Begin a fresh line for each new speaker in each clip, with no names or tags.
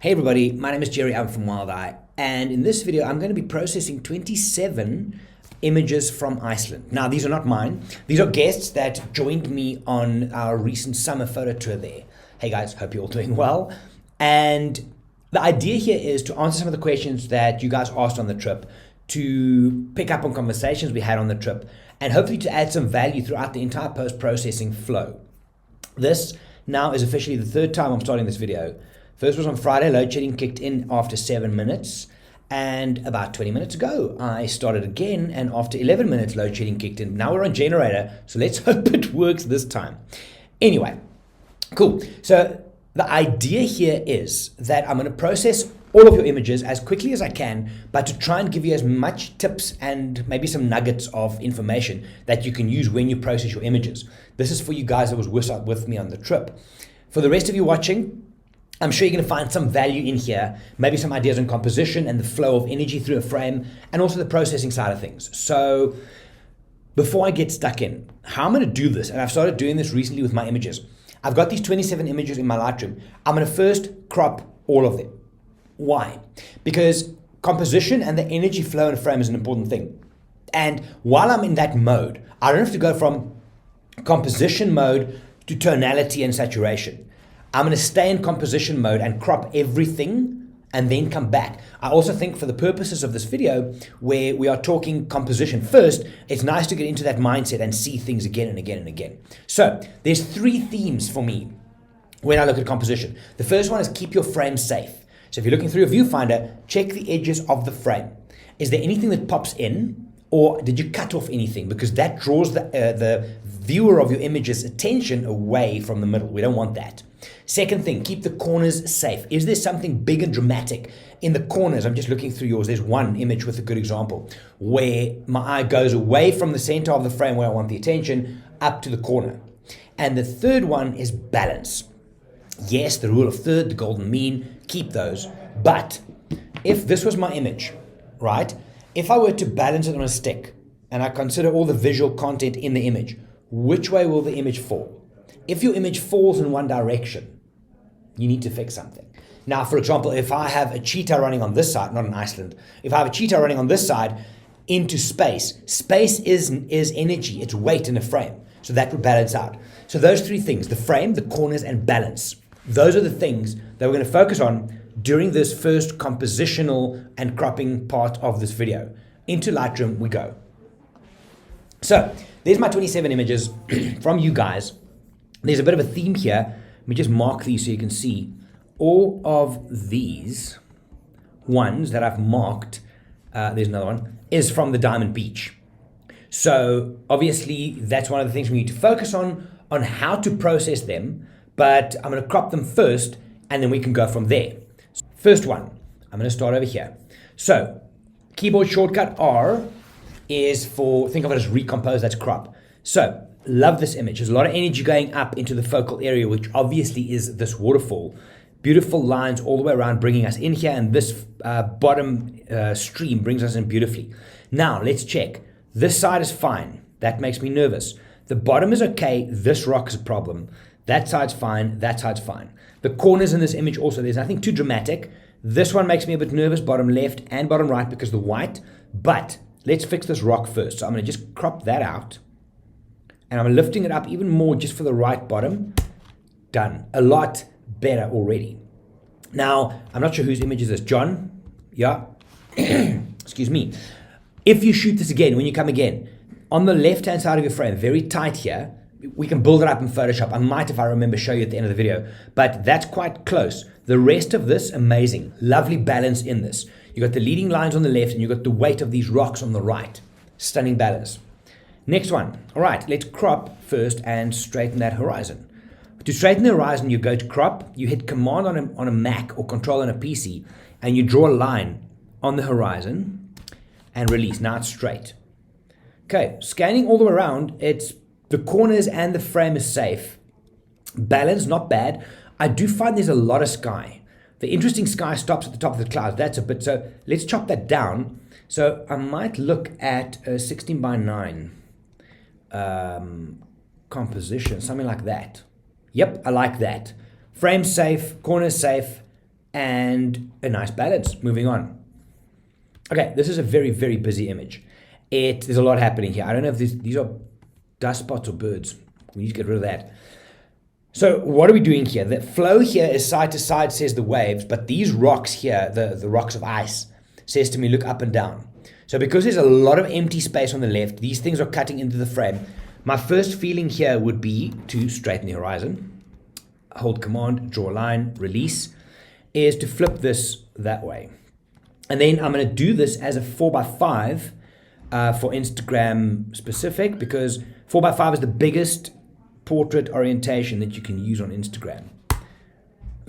Hey everybody, my name is Gerry, I'm from Wild Eye, and in this video I'm going to be processing 27 images from Iceland. Now these are not mine, these are guests that joined me on our recent summer photo tour there. Hey guys, hope you're all doing well. And the idea here is to answer some of the questions that you guys asked on the trip, to pick up on conversations we had on the trip, and hopefully to add some value throughout the entire post-processing flow. This now is officially the third time I'm starting this video. First was on Friday, load shedding kicked in after 7 minutes, and about 20 minutes ago I started again, and after 11 minutes load shedding kicked in. Now we're on generator, so let's hope it works this time. Anyway, cool. So the idea here is that I'm going to process all of your images as quickly as I can, but to try and give you as much tips and maybe some nuggets of information that you can use when you process your images. This is for you guys that was with me on the trip. For the rest of you watching, I'm sure you're going to find some value in here, maybe some ideas on composition and the flow of energy through a frame, and also the processing side of things. So before I get stuck in how I'm going to do this, and I've started doing this recently with my images, I've got these 27 images in my Lightroom. I'm going to first crop all of them. Why? Because composition and the energy flow in a frame is an important thing. And while I'm in that mode, I don't have to go from composition mode to tonality and saturation. I'm going to stay in composition mode and crop everything and then come back. I also think for the purposes of this video, where we are talking composition first, it's nice to get into that mindset and see things again and again and again. So there's three themes for me when I look at composition. The first one is keep your frame safe. So if you're looking through your viewfinder, check the edges of the frame. Is there anything that pops in, or did you cut off anything? Because that draws the viewer of your image's attention away from the middle. We don't want that. Second thing, keep the corners safe. Is there something big and dramatic in the corners? I'm just looking through yours. There's one image with a good example where my eye goes away from the center of the frame where I want the attention up to the corner. And the third one is balance. Yes, the rule of third, the golden mean, keep those. But if this was my image, right? If I were to balance it on a stick and I consider all the visual content in the image, which way will the image fall? If your image falls in one direction, you need to fix something. Now, for example, if I have a cheetah running on this side, not in Iceland, if I have a cheetah running on this side into space, space is energy, it's weight in a frame. So that would balance out. So those three things, the frame, the corners, and balance, those are the things that we're going to focus on during this first compositional and cropping part of this video. Into Lightroom we go. So there's my 27 images from you guys. There's a bit of a theme here. Let me just mark these so you can see. All of these ones that I've marked, there's another one, is from the Diamond Beach. So obviously that's one of the things we need to focus on how to process them, but I'm going to crop them first and then we can go from there. First one, I'm going to start over here. So keyboard shortcut R is for, think of it as recompose, that's crop. So love this image. There's a lot of energy going up into the focal area, which obviously is this waterfall. Beautiful lines all the way around bringing us in here, and this bottom stream brings us in beautifully. Now let's check. This side is fine. That makes me nervous. The bottom is okay. This rock is a problem. That side's fine. That side's fine. The corners in this image also, there's nothing too dramatic. This one makes me a bit nervous, bottom left and bottom right because of the white. But let's fix this rock first. So I'm going to just crop that out. And I'm lifting it up even more just for the right bottom. Done. A lot better already. Now, I'm not sure whose image is this. John? Yeah. Excuse me. If you shoot this again, when you come again, on the left-hand side of your frame, very tight here, we can build it up in Photoshop. I might, if I remember, show you at the end of the video. But that's quite close. The rest of this, amazing. Lovely balance in this. You got the leading lines on the left and you got the weight of these rocks on the right. Stunning balance. Next one. All right, let's crop first and straighten that horizon. To straighten the horizon, you go to crop, you hit Command on a Mac or Control on a PC, and you draw a line on the horizon and release. Now it's straight. Okay, scanning all the way around, it's the corners and the frame is safe. Balance, not bad. I do find there's a lot of sky. The interesting sky stops at the top of the clouds. That's a bit, so let's chop that down. So I might look at a 16 by 9 composition, something like that. Yep, I like that. Frame safe, corner safe, and a nice balance. Moving on. Okay, this is a very, very busy image. There's a lot happening here. I don't know if these are dust spots or birds. We need to get rid of that. So what are we doing here? The flow here is side to side, says the waves, but these rocks here, the rocks of ice, says to me look up and down. So because there's a lot of empty space on the left, these things are cutting into the frame. My first feeling here would be to straighten the horizon. Hold command, draw a line, release, is to flip this that way. And then I'm going to do this as a 4x5 for Instagram specific, because 4x5 is the biggest portrait orientation that you can use on Instagram.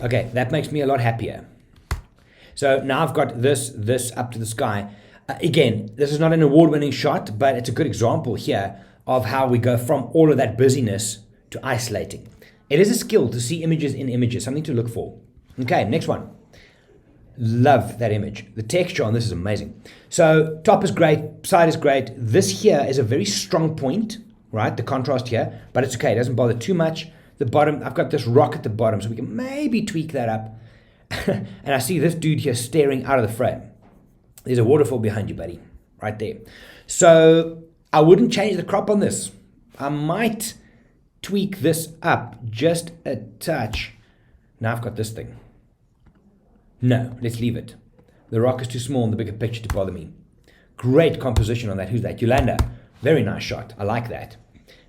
Okay, that makes me a lot happier. So now I've got this up to the sky. Again, this is not an award-winning shot, but it's a good example here of how we go from all of that busyness to isolating. It is a skill to see images in images, something to look for. Okay, next one. Love that image. The texture on this is amazing. So top is great, side is great. This here is a very strong point, right? The contrast here, but it's okay. It doesn't bother too much. The bottom, I've got this rock at the bottom, so we can maybe tweak that up. And I see this dude here staring out of the frame. There's a waterfall behind you, buddy, right there. So I wouldn't change the crop on this. I might tweak this up just a touch. Now I've got this thing. No, let's leave it. The rock is too small in the bigger picture to bother me. Great composition on that. Who's that? Yolanda. Very nice shot. I like that.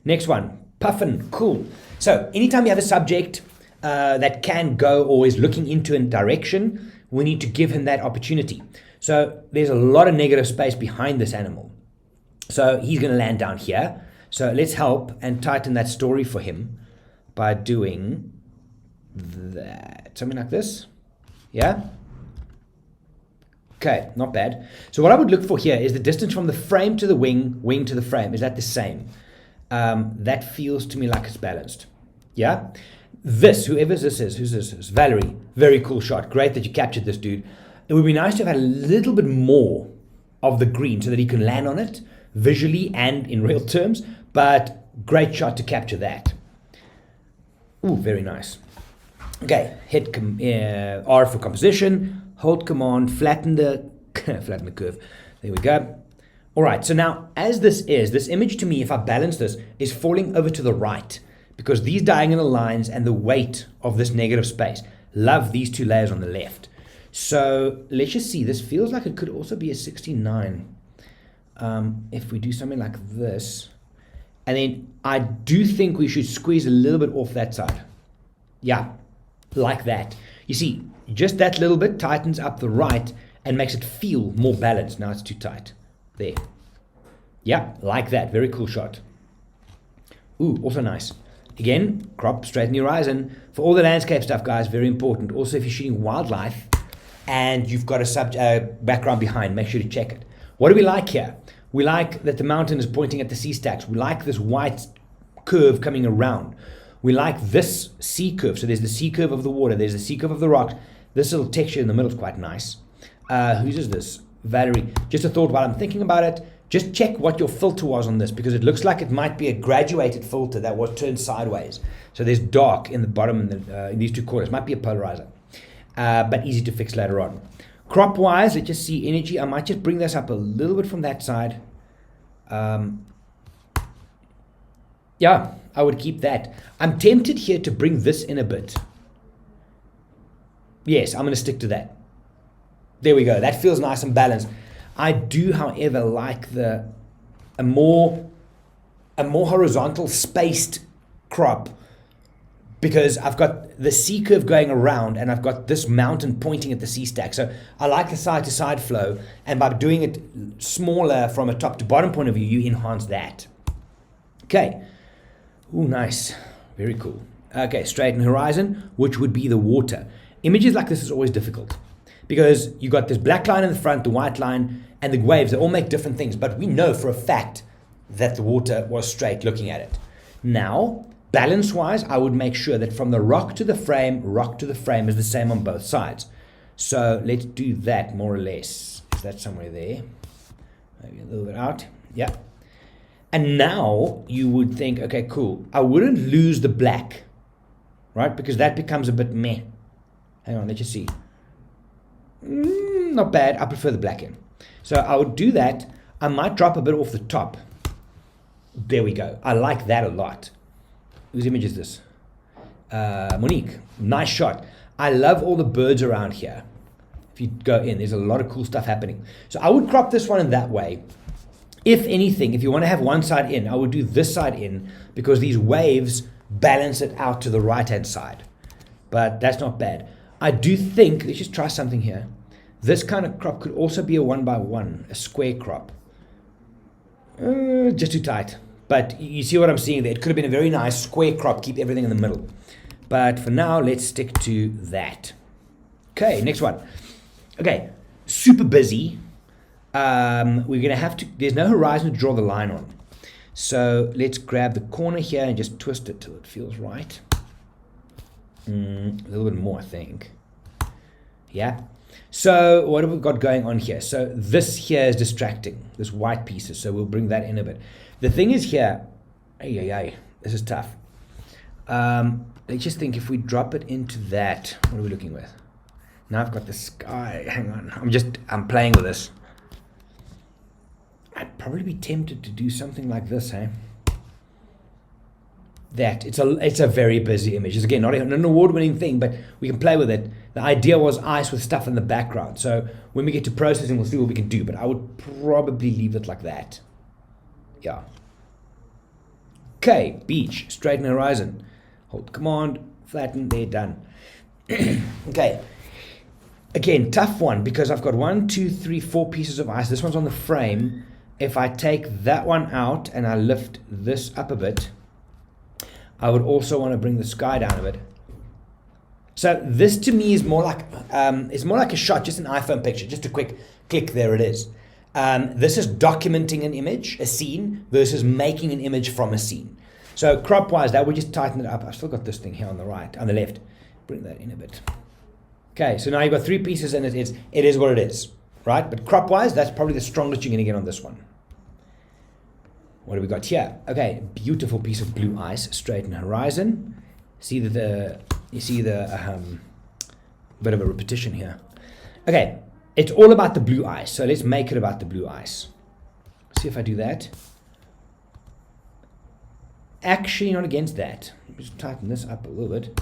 Next one. Puffin. Cool. So anytime you have a subject that can go or is looking into a direction, we need to give him that opportunity. So there's a lot of negative space behind this animal. So he's going to land down here. So let's help and tighten that story for him by doing that. Something like this. Yeah? Okay, not bad. So what I would look for here is the distance from the frame to the wing, wing to the frame. Is that the same? That feels to me like it's balanced. Yeah? This, whoever this is, who's this is? Valerie. Very cool shot. Great that you captured this dude. It would be nice to have had a little bit more of the green so that he can land on it visually and in real terms, but great shot to capture that. Ooh, very nice. Okay, hit R for composition, hold command, flatten the curve. There we go. All right, so now as this image to me, if I balance this, is falling over to the right because these diagonal lines and the weight of this negative space. Love these two layers on the left. So let's just see, this feels like it could also be a 69. If we do something like this, and then I do think we should squeeze a little bit off that side. Yeah, like that. You see, just that little bit tightens up the right and makes it feel more balanced. Now it's too tight. There. Yeah, like that. Very cool shot. Ooh, also nice. Again, crop, straighten your horizon. For all the landscape stuff, guys, very important. Also, if you're shooting wildlife and you've got a background behind, make sure to check it. What do we like here? We like that the mountain is pointing at the sea stacks. We like this white curve coming around. We like this sea curve. So there's the sea curve of the water. There's the sea curve of the rocks. This little texture in the middle is quite nice. Whose is this? Valerie. Just a thought while I'm thinking about it. Just check what your filter was on this because it looks like it might be a graduated filter that was turned sideways. So there's dark in the bottom and in these two corners. Might be a polarizer, but easy to fix later on. Crop wise, let's just see energy. I might just bring this up a little bit from that side. Yeah, I would keep that. I'm tempted here to bring this in a bit. Yes, I'm going to stick to that. There we go. That feels nice and balanced. I do, however, like a more horizontal spaced crop because I've got the sea curve going around and I've got this mountain pointing at the sea stack. So I like the side to side flow, and by doing it smaller from a top to bottom point of view, you enhance that. Okay. Ooh, nice. Very cool. Okay, straighten horizon, which would be the water. Images like this is always difficult because you got this black line in the front, the white line, and the waves. They all make different things, but we know for a fact that the water was straight looking at it. Now, balance-wise, I would make sure that from the rock to the frame is the same on both sides. So let's do that more or less. Is that somewhere there? Maybe a little bit out. Yeah. And now you would think, okay, cool. I wouldn't lose the black, right? Because that becomes a bit meh. Hang on, let's just see. Not bad. I prefer the black in. So I would do that. I might drop a bit off the top. There we go. I like that a lot. Whose image is this? Monique. Nice shot. I love all the birds around here. If you go in, there's a lot of cool stuff happening. So I would crop this one in that way. If anything, if you want to have one side in, I would do this side in because these waves balance it out to the right-hand side. But that's not bad. I do think, let's just try something here. This kind of crop could also be a 1x1, a square crop. Just too tight. But you see what I'm seeing there? It could have been a very nice square crop, keep everything in the middle. But for now, let's stick to that. Okay, next one. Okay, super busy. We're going to have to, there's no horizon to draw the line on. So let's grab the corner here and just twist it till it feels right. A little bit more, I think. Yeah. So what have we got going on here? So this here is distracting, this white pieces. So we'll bring that in a bit. The thing is here, this is tough. Let's just think if we drop it into that, what are we looking with? Now I've got the sky. Hang on, I'm playing with this. I'd probably be tempted to do something like this, hey? That it's a very busy image. It's again not an award-winning thing, but we can play with it. The idea was ice with stuff in the background. So when we get to processing, we'll see what we can do. But I would probably leave it like that. Yeah. Okay, beach, straighten horizon. Hold command, flatten, there, done. Okay. Again, tough one because I've got 1, 2, 3, 4 pieces of ice. This one's on the frame. If I take that one out and I lift this up a bit, I would also want to bring the sky down a bit. So this to me is more like a shot, just an iPhone picture, just a quick click, there it is. This is documenting an image, a scene, versus making an image from a scene. So crop-wise, that would just tighten it up. I've still got this thing here on the right, on the left. Bring that in a bit. Okay, so now you've got 3 pieces and it is what it is, right? But crop-wise, that's probably the strongest you're going to get on this one. What have we got here? Okay, beautiful piece of blue ice, straighten horizon. See you see the bit of a repetition here. Okay, it's all about the blue ice, so let's make it about the blue ice. See if I do that. Actually, not against that. Just tighten this up a little bit.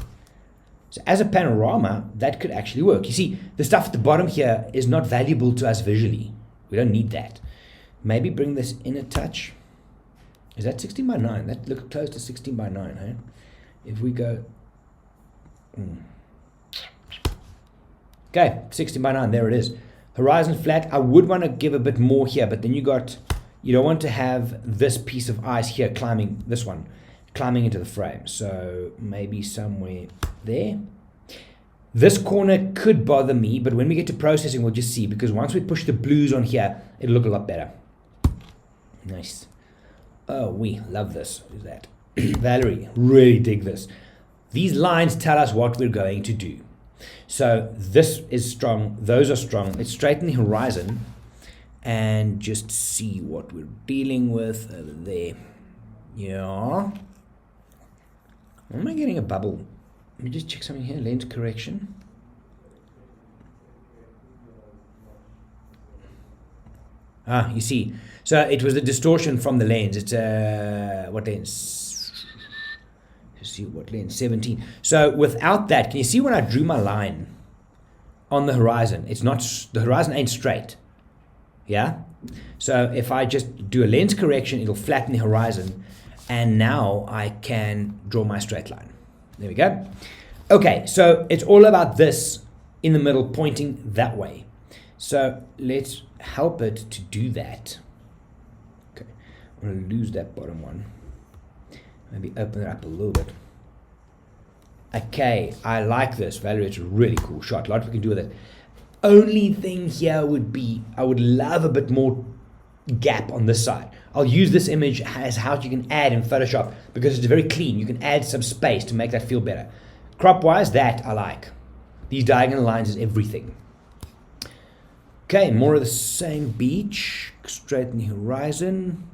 So as a panorama, that could actually work. You see, the stuff at the bottom here is not valuable to us visually. We don't need that. Maybe bring this in a touch. Is that 16 by 9? That looks close to 16 by 9, hey? If we go... Okay, 16 by 9, there it is. Horizon flat. I would want to give a bit more here, but then you don't want to have this piece of ice here climbing into the frame. So maybe somewhere there. This corner could bother me, but when we get to processing, we'll just see, because once we push the blues on here, it'll look a lot better. Nice. Oh, we love this. Who's that? Valerie, really dig this. These lines tell us what we're going to do. So this is strong, those are strong. Let's straighten the horizon and just see what we're dealing with over there. Yeah. Am I getting a bubble? Let me just check something here. Lens correction. Ah, you see. So it was the distortion from the lens. It's what lens? Let's see what lens. 17. So without that, can you see when I drew my line on the horizon? It's not, the horizon ain't straight. Yeah. So if I just do a lens correction, it'll flatten the horizon, and now I can draw my straight line. There we go. Okay, so it's all about this in the middle pointing that way. So let's help it to do that. Okay, I'm going to lose that bottom one. Maybe open it up a little bit. Okay, I like this. Valerie, it's a really cool shot. A lot we can do with it. Only thing here would be, I would love a bit more gap on this side. I'll use this image as how you can add in Photoshop because it's very clean. You can add some space to make that feel better. Crop-wise, that I like. These diagonal lines is everything. Okay, more of the same beach. Straighten the horizon.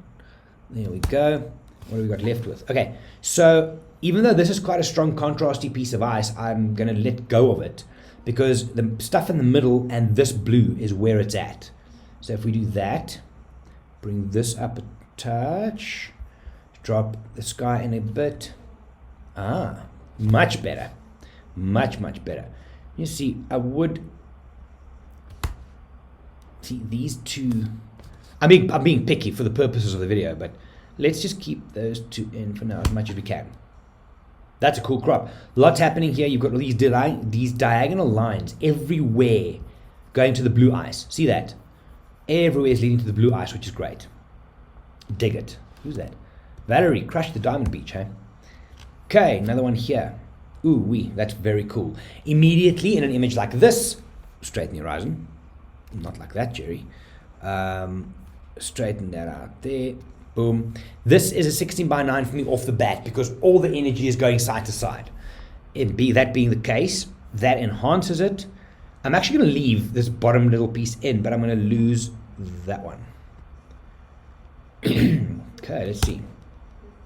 There we go. What have we got left with? Okay, so even though this is quite a strong contrasty piece of ice, I'm going to let go of it because the stuff in the middle and this blue is where it's at. So if we do that, bring this up a touch, drop the sky in a bit. Much better. Much better. You see, I would see these two. I'm being picky for the purposes of the video, but let's just keep those two in for now as much as we can. That's a cool crop. Lots happening here. You've got all these diagonal lines everywhere going to the blue ice. See that? Everywhere is leading to the blue ice, which is great. Dig it. Who's that? Valerie, crushed the diamond beach, hey? Okay, another one here. Ooh wee, that's very cool. Immediately in an image like this, straighten the horizon. Not like that, Gerry. Straighten that out there. Boom. This is a 16 by 9 for me off the bat because all the energy is going side to side. That being the case, that enhances it. I'm actually going to leave this bottom little piece in, but I'm going to lose that one. Okay, let's see.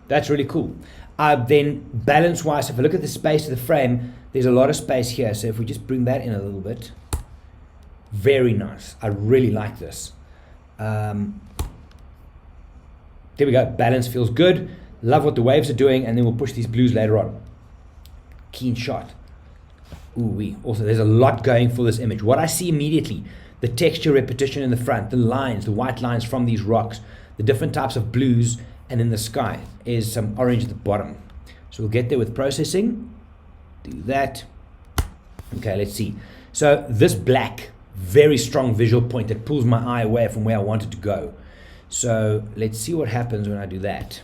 That's really cool. Then balance-wise, if I look at the space of the frame, there's a lot of space here. So if we just bring that in a little bit, very nice. I really like this. There we go. Balance feels good. Love what the waves are doing, and then we'll push these blues later on. Keen shot. Ooh-wee. Also, there's a lot going for this image. What I see immediately, the texture repetition in the front, the lines, the white lines from these rocks, the different types of blues, and in the sky is some orange at the bottom. So we'll get there with processing. Do that. Okay, let's see. So this black, very strong visual point that pulls my eye away from where I want it to go. So let's see what happens when I do that.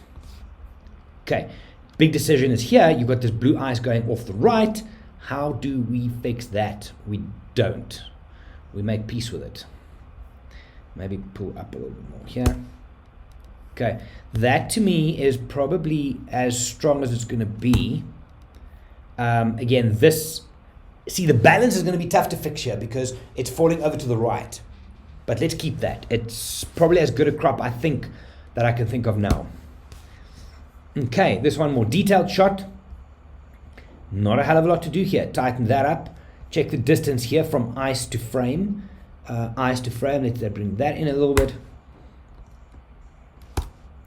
Okay, big decision is here. You've got this blue ice going off the right. How do we fix that? We don't. We make peace with it. Maybe pull up a little bit more here. Okay, that to me is probably as strong as it's going to be. Again, see, the balance is going to be tough to fix here because it's falling over to the right. But let's keep that. It's probably as good a crop, I think, that I can think of now. Okay, this one more detailed shot. Not a hell of a lot to do here. Tighten that up. Check the distance here from ice to frame. Let's bring that in a little bit.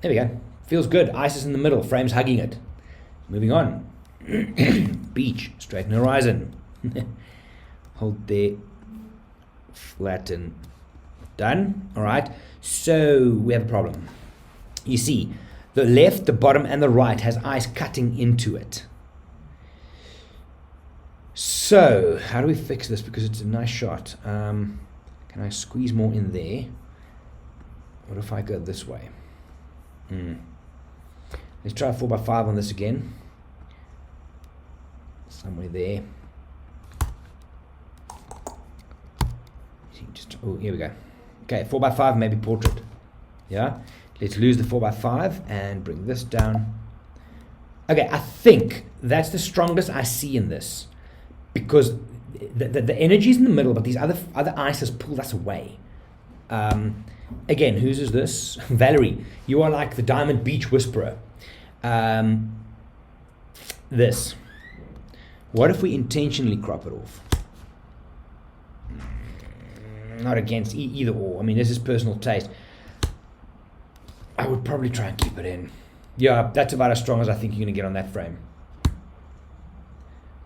There we go. Feels good. Ice is in the middle. Frame's hugging it. Moving on. Beach. Straighten horizon. Hold there. Flatten. Done. All right. So we have a problem. You see, the left, the bottom, and the right has ice cutting into it. So how do we fix this? Because it's a nice shot. Can I squeeze more in there? What if I go this way? Let's try a 4x5 on this again. Somewhere there. Oh, here we go. Okay, 4x5, maybe portrait. Yeah. Let's lose the 4x5 and bring this down. Okay, I think that's the strongest I see in this, because the energy is in the middle, but these other ices pull us away. Again, whose is this? Valerie, you are like the Diamond Beach Whisperer. This. What if we intentionally crop it off? Not against either or. I mean, this is personal taste. I would probably try and keep it in. Yeah, that's about as strong as I think you're going to get on that frame.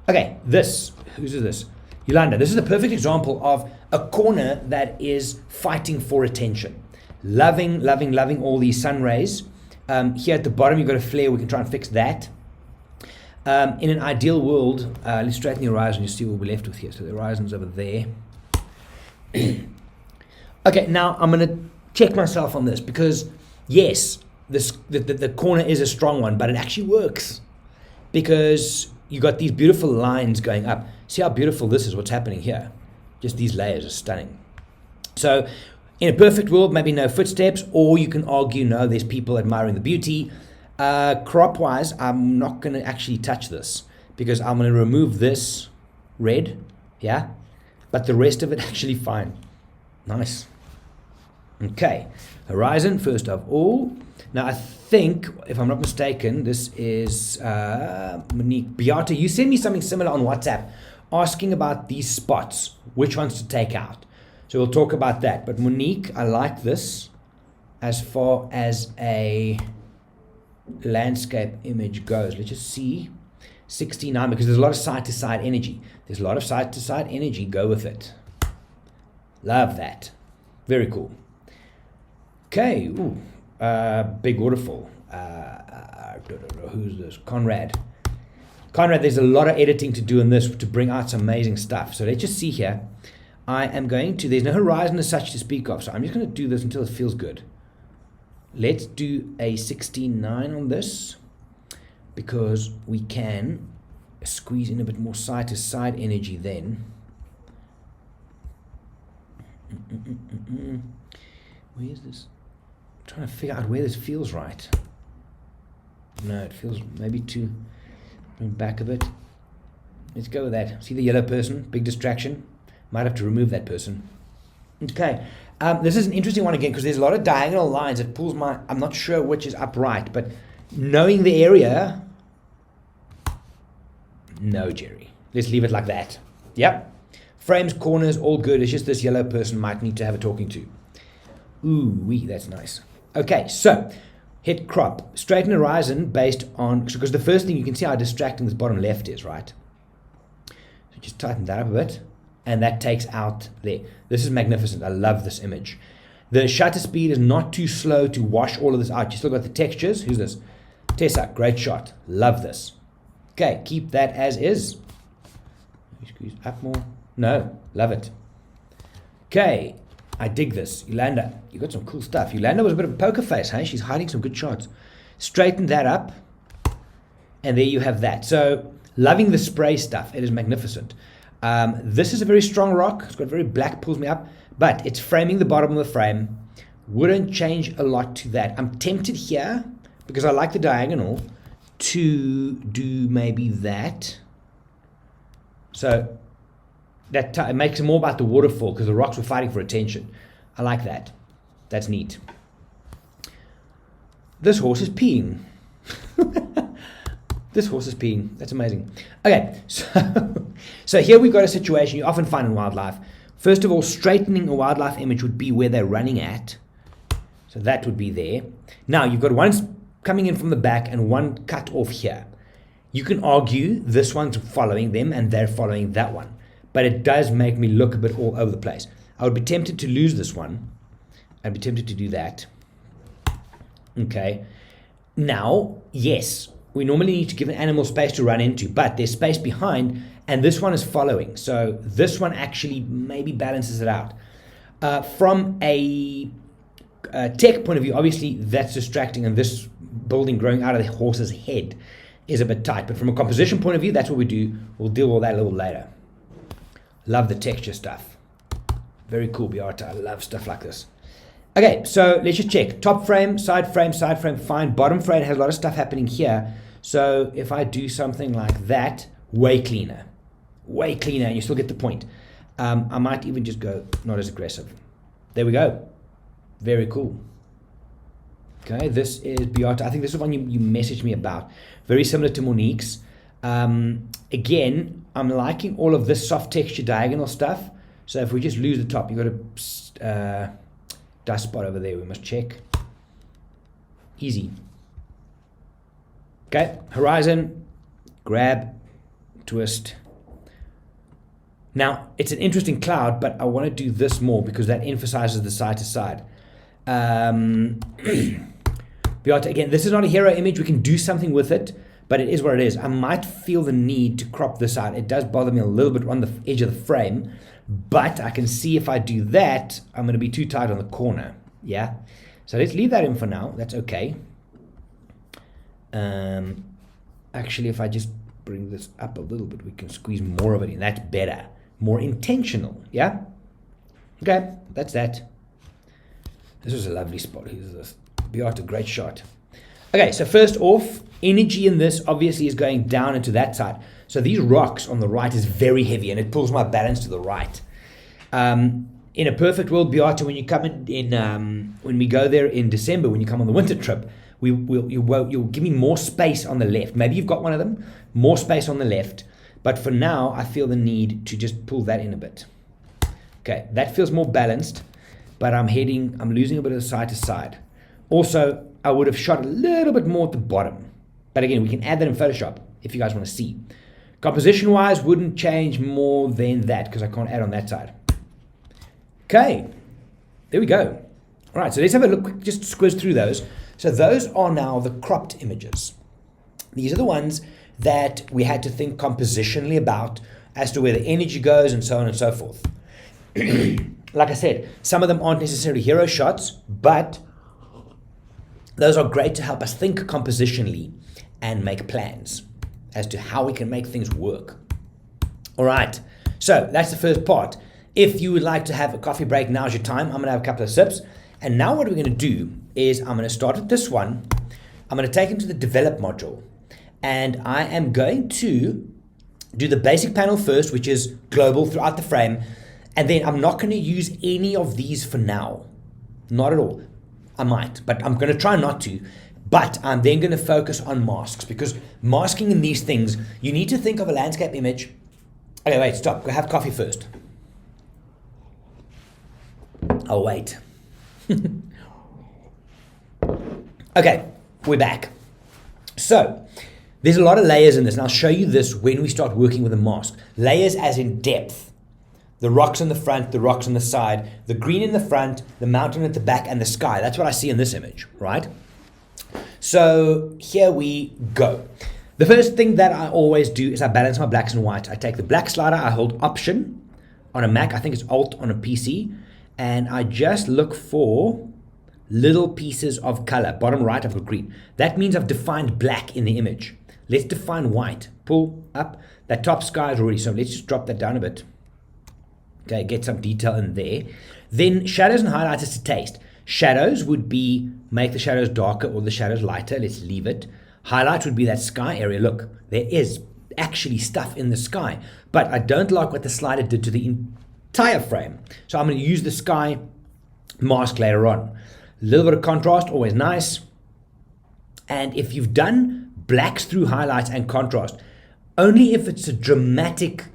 Okay, this. Whose is this? Yolanda. This is a perfect example of a corner that is fighting for attention. Loving, loving, loving all these sun rays. Here at the bottom, you've got a flare. We can try and fix that. In an ideal world, let's straighten the horizon. You see what we're left with here. So the horizon's over there. Okay, now I'm going to check myself on this, because yes, the corner is a strong one, but it actually works because you got these beautiful lines going up. See how beautiful this is, what's happening here. Just these layers are stunning. So in a perfect world, maybe no footsteps, or you can argue, no, there's people admiring the beauty. Crop-wise, I'm not going to actually touch this because I'm going to remove this red, yeah, but the rest of it actually fine. Nice. Okay, horizon first of all. Now I think, if I'm not mistaken, this is Monique. Beata, you sent me something similar on WhatsApp asking about these spots, which ones to take out. So we'll talk about that. But Monique, I like this as far as a landscape image goes. Let's just see 69, because there's a lot of side-to-side energy. There's a lot of side-to-side energy. Go with it. Love that. Very cool. Okay. Ooh, big waterfall. Who's this? Conrad. Conrad, there's a lot of editing to do in this to bring out some amazing stuff. So let's just see here. I am going to, there's no horizon as such to speak of, so I'm just going to do this until it feels good. Let's do a 69 on this, because we can squeeze in a bit more side-to-side energy then. Where is this? I'm trying to figure out where this feels right. No, it feels maybe too... Bring back a bit. Let's go with that. See the yellow person? Big distraction. Might have to remove that person. Okay. This is an interesting one again, because there's a lot of diagonal lines. It pulls my... I'm not sure which is upright, but knowing the area... No, Gerry. Let's leave it like that. Yep. Frames, corners, all good. It's just this yellow person might need to have a talking to. Ooh-wee, that's nice. Okay, so... Hit crop, straighten horizon based on, because the first thing you can see how distracting this bottom left is, right? So just tighten that up a bit, and that takes out there. This is magnificent. I love this image. The shutter speed is not too slow to wash all of this out. You still got the textures. Who's this? Tessa, great shot. Love this. Okay, keep that as is. Squeeze up more. No, love it. Okay. I dig this. Yolanda, you got some cool stuff. Yolanda was a bit of a poker face, hey? She's hiding some good shots. Straighten that up. And there you have that. So, loving the spray stuff. It is magnificent. This is a very strong rock. It's got very black, pulls me up. But it's framing the bottom of the frame. Wouldn't change a lot to that. I'm tempted here, because I like the diagonal, to do maybe that. So... that it makes it more about the waterfall, because the rocks were fighting for attention. I like that. That's neat. This horse is peeing. This horse is peeing. That's amazing. Okay, so here we've got a situation you often find in wildlife. First of all, straightening a wildlife image would be where they're running at. So that would be there. Now, you've got one coming in from the back and one cut off here. You can argue this one's following them and they're following that one. But it does make me look a bit all over the place. I would be tempted to lose this one. I'd be tempted to do that. Okay. Now, yes, we normally need to give an animal space to run into, but there's space behind, and this one is following. So this one actually maybe balances it out. From a tech point of view, obviously that's distracting, and this building growing out of the horse's head is a bit tight. But from a composition point of view, that's what we do. We'll deal with that a little later. Love the texture stuff. Very cool, Beata. I love stuff like this. Okay, so let's just check. Top frame, side frame, fine. Bottom frame has a lot of stuff happening here. So if I do something like that, way cleaner, and you still get the point. I might even just go not as aggressive. There we go. Very cool. Okay, this is Beata. I think this is one you messaged me about. Very similar to Monique's. Again, I'm liking all of this soft texture diagonal stuff. So if we just lose the top, you've got a dust spot over there we must check. Easy. Okay, horizon, grab, twist. Now, it's an interesting cloud, but I want to do this more because that emphasizes the side to side. Beata, again, this is not a hero image. We can do something with it. But it is what it is. I might feel the need to crop this out. It does bother me a little bit on the edge of the frame, but I can see if I do that, I'm going to be too tight on the corner. Yeah. So let's leave that in for now. That's okay. Actually, if I just bring this up a little bit, we can squeeze more of it in. That's better. More intentional. Yeah. Okay. That's that. This was a lovely spot. Here's this. Beata, great shot. Okay, so first off, energy in this obviously is going down into that side. So these rocks on the right is very heavy, and it pulls my balance to the right. In a perfect world, Beata, when you come when we go there in December, when you come on the winter trip, you'll give me more space on the left. Maybe you've got one of them, more space on the left. But for now, I feel the need to just pull that in a bit. Okay, that feels more balanced, but I'm losing a bit of side to side. Also, I would have shot a little bit more at the bottom. But again, we can add that in Photoshop if you guys want to see. Composition-wise, wouldn't change more than that because I can't add on that side. Okay, there we go. All right, so let's have a look, quick, just squiz through those. So those are now the cropped images. These are the ones that we had to think compositionally about as to where the energy goes and so on and so forth. Like I said, some of them aren't necessarily hero shots, but those are great to help us think compositionally and make plans as to how we can make things work. All right, so that's the first part. If you would like to have a coffee break, now's your time. I'm gonna have a couple of sips. And now what we're gonna do is I'm gonna start with this one. I'm gonna take it to the develop module. And I am going to do the basic panel first, which is global throughout the frame. And then I'm not gonna use any of these for now. Not at all. I might, but I'm gonna try not to. But I'm then gonna focus on masks, because masking in these things, you need to think of a landscape image. Okay, wait, stop, go have coffee first. I'll wait. Okay, we're back. So, there's a lot of layers in this, and I'll show you this when we start working with a mask. Layers as in depth. The rocks on the front, the rocks on the side, the green in the front, the mountain at the back, and the sky. That's what I see in this image, right? So here we go. The first thing that I always do is I balance my blacks and whites. I take the black slider, I hold Option on a Mac, I think it's Alt on a PC, and I just look for little pieces of color. Bottom right, I've got green. That means I've defined black in the image. Let's define white. Pull up. That top sky is already, so let's just drop that down a bit. Okay, get some detail in there. Then shadows and highlights is to taste. Shadows would be make the shadows darker or the shadows lighter. Let's leave it. Highlight would be that sky area. Look, there is actually stuff in the sky, but I don't like what the slider did to the entire frame. So I'm going to use the sky mask later on. A little bit of contrast, always nice. And if you've done blacks through highlights and contrast, only if it's a dramatic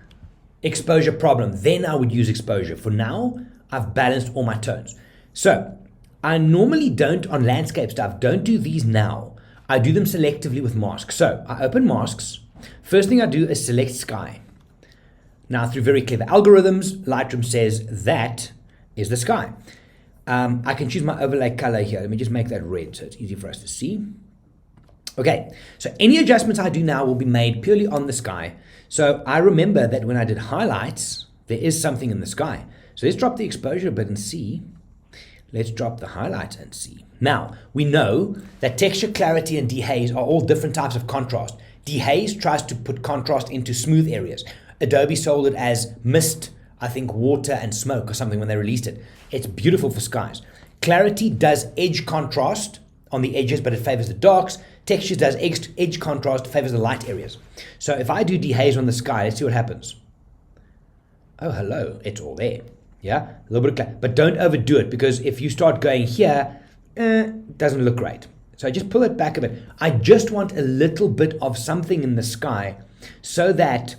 exposure problem, then I would use exposure. For now, I've balanced all my tones. So I normally don't, on landscape stuff, don't do these now. I do them selectively with masks. So I open masks. First thing I do is select sky. Now through very clever algorithms, Lightroom says that is the sky. I can choose my overlay color here. Let me just make that red so it's easy for us to see. Okay, so any adjustments I do now will be made purely on the sky. So I remember that when I did highlights, there is something in the sky. So let's drop the exposure a bit and see. Let's drop the highlights and see. Now, we know that texture, clarity, and dehaze are all different types of contrast. Dehaze tries to put contrast into smooth areas. Adobe sold it as mist, I think water and smoke or something when they released it. It's beautiful for skies. Clarity does edge contrast on the edges, but it favors the darks. Texture does edge contrast, favors the light areas. So if I do dehaze on the sky, let's see what happens. Oh, hello, it's all there. Yeah, a little bit of clarity, but don't overdo it, because if you start going here, it doesn't look great. So I just pull it back a bit. I just want a little bit of something in the sky so that,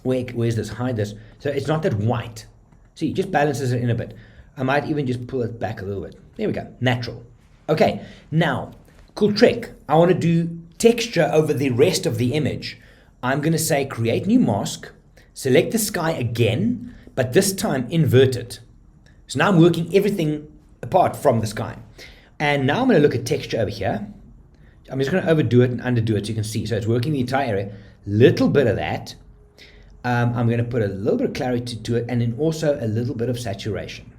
where's this, hide this, so it's not that white. See, it just balances it in a bit. I might even just pull it back a little bit. There we go, natural. Okay, now, cool trick. I want to do texture over the rest of the image. I'm going to say create new mask, select the sky again, but this time invert it. So now I'm working everything apart from the sky. And now I'm going to look at texture over here. I'm just going to overdo it and underdo it so you can see. So it's working the entire area. Little bit of that. I'm going to put a little bit of clarity to it, and then also a little bit of saturation.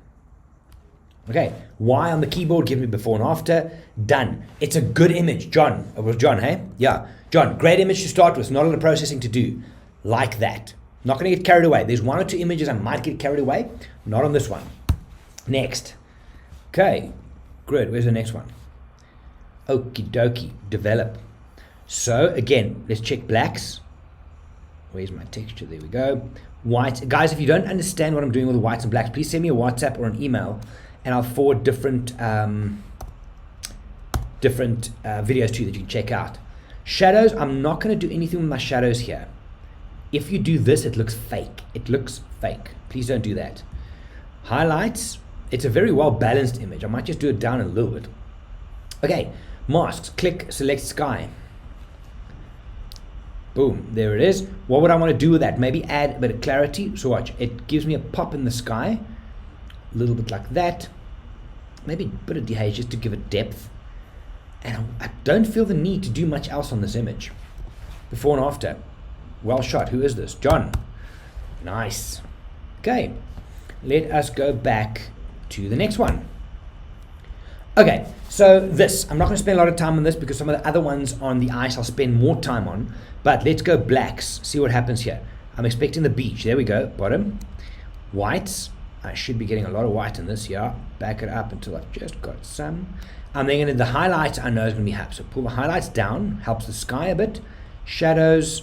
Okay, Y on the keyboard, give me before and after. Done. It's a good image. John, it was John, hey? Yeah, John, great image to start with. Not a lot of processing to do. Like that. Not going to get carried away. There's one or two images I might get carried away. Not on this one. Next. Okay, good. Where's the next one? Okie dokie. Develop. So again, let's check blacks. Where's my texture? There we go. White. Guys, if you don't understand what I'm doing with the whites and blacks, please send me a WhatsApp or an email, and I'll forward different videos to you that you can check out. Shadows, I'm not going to do anything with my shadows here. if you do this, it looks fake. It looks fake. Please don't do that. Highlights, it's a very well balanced image. I might just do it down a little bit. Okay, masks, click, select sky. Boom, there it is. What would I want to do with that? Maybe add a bit of clarity. So watch, it gives me a pop in the sky, a little bit like that. Maybe a bit of dehaze just to give it depth. And I don't feel the need to do much else on this image. Before and after. Well shot. Who is this? John. Nice. Okay, let us go back to the next one. Okay, so this, I'm not going to spend a lot of time on this because some of the other ones on the ice I'll spend more time on, but let's go blacks, see what happens here. I'm expecting the beach. There we go, bottom. Whites, I should be getting a lot of white in this here. Back it up until I've just got some. I'm then going to, the highlights I know is going to be happy, so pull the highlights down, helps the sky a bit. Shadows,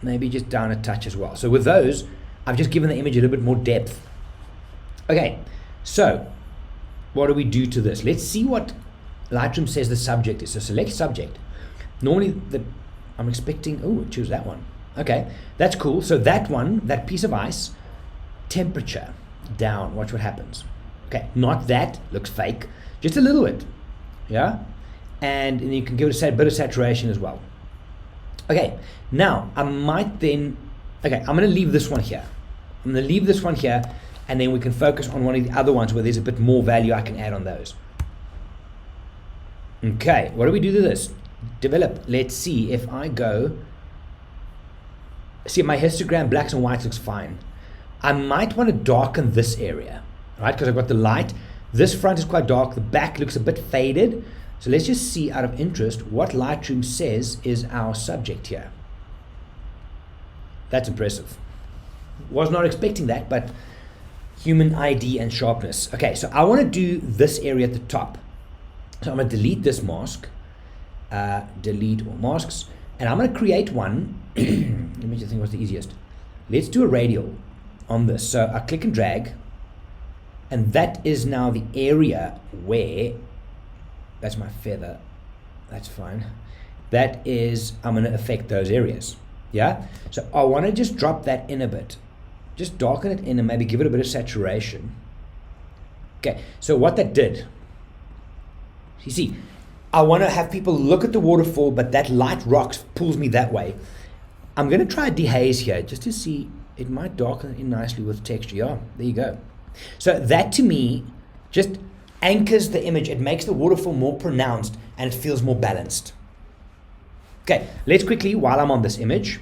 maybe just down a touch as well. So with those, I've just given the image a little bit more depth. Okay, so what do we do to this? Let's see what Lightroom says the subject is. So select subject. Normally, I'm expecting, oh, choose that one. Okay, that's cool. So that one, that piece of ice, temperature down. Watch what happens. Okay, not that, looks fake. Just a little bit, yeah? And you can give it a bit of saturation as well. Okay, now I might then, okay, I'm going to leave this one here. I'm going to leave this one here, and then we can focus on one of the other ones where there's a bit more value I can add on those. Okay, what do we do to this? Develop. Let's see if I go, see my histogram, blacks and whites looks fine. I might want to darken this area, right? Because I've got the light. This front is quite dark. The back looks a bit faded. So let's just see out of interest what Lightroom says is our subject here. That's impressive. Was not expecting that, but human ID and sharpness. Okay, so I want to do this area at the top. So I'm going to delete this mask, delete all masks, and I'm going to create one. Let me just think what's the easiest. Let's do a radial on this. So I click and drag, and that is now the area where, that's my feather, that's fine. That is, I'm going to affect those areas. Yeah, so I want to just drop that in a bit. Just darken it in and maybe give it a bit of saturation. Okay, so what that did, you see, I want to have people look at the waterfall, but that light rocks pulls me that way. I'm going to try a dehaze here just to see, it might darken it in nicely with texture. Yeah, there you go. So that to me just anchors the image. It makes the waterfall more pronounced and it feels more balanced. Okay, let's quickly, while I'm on this image,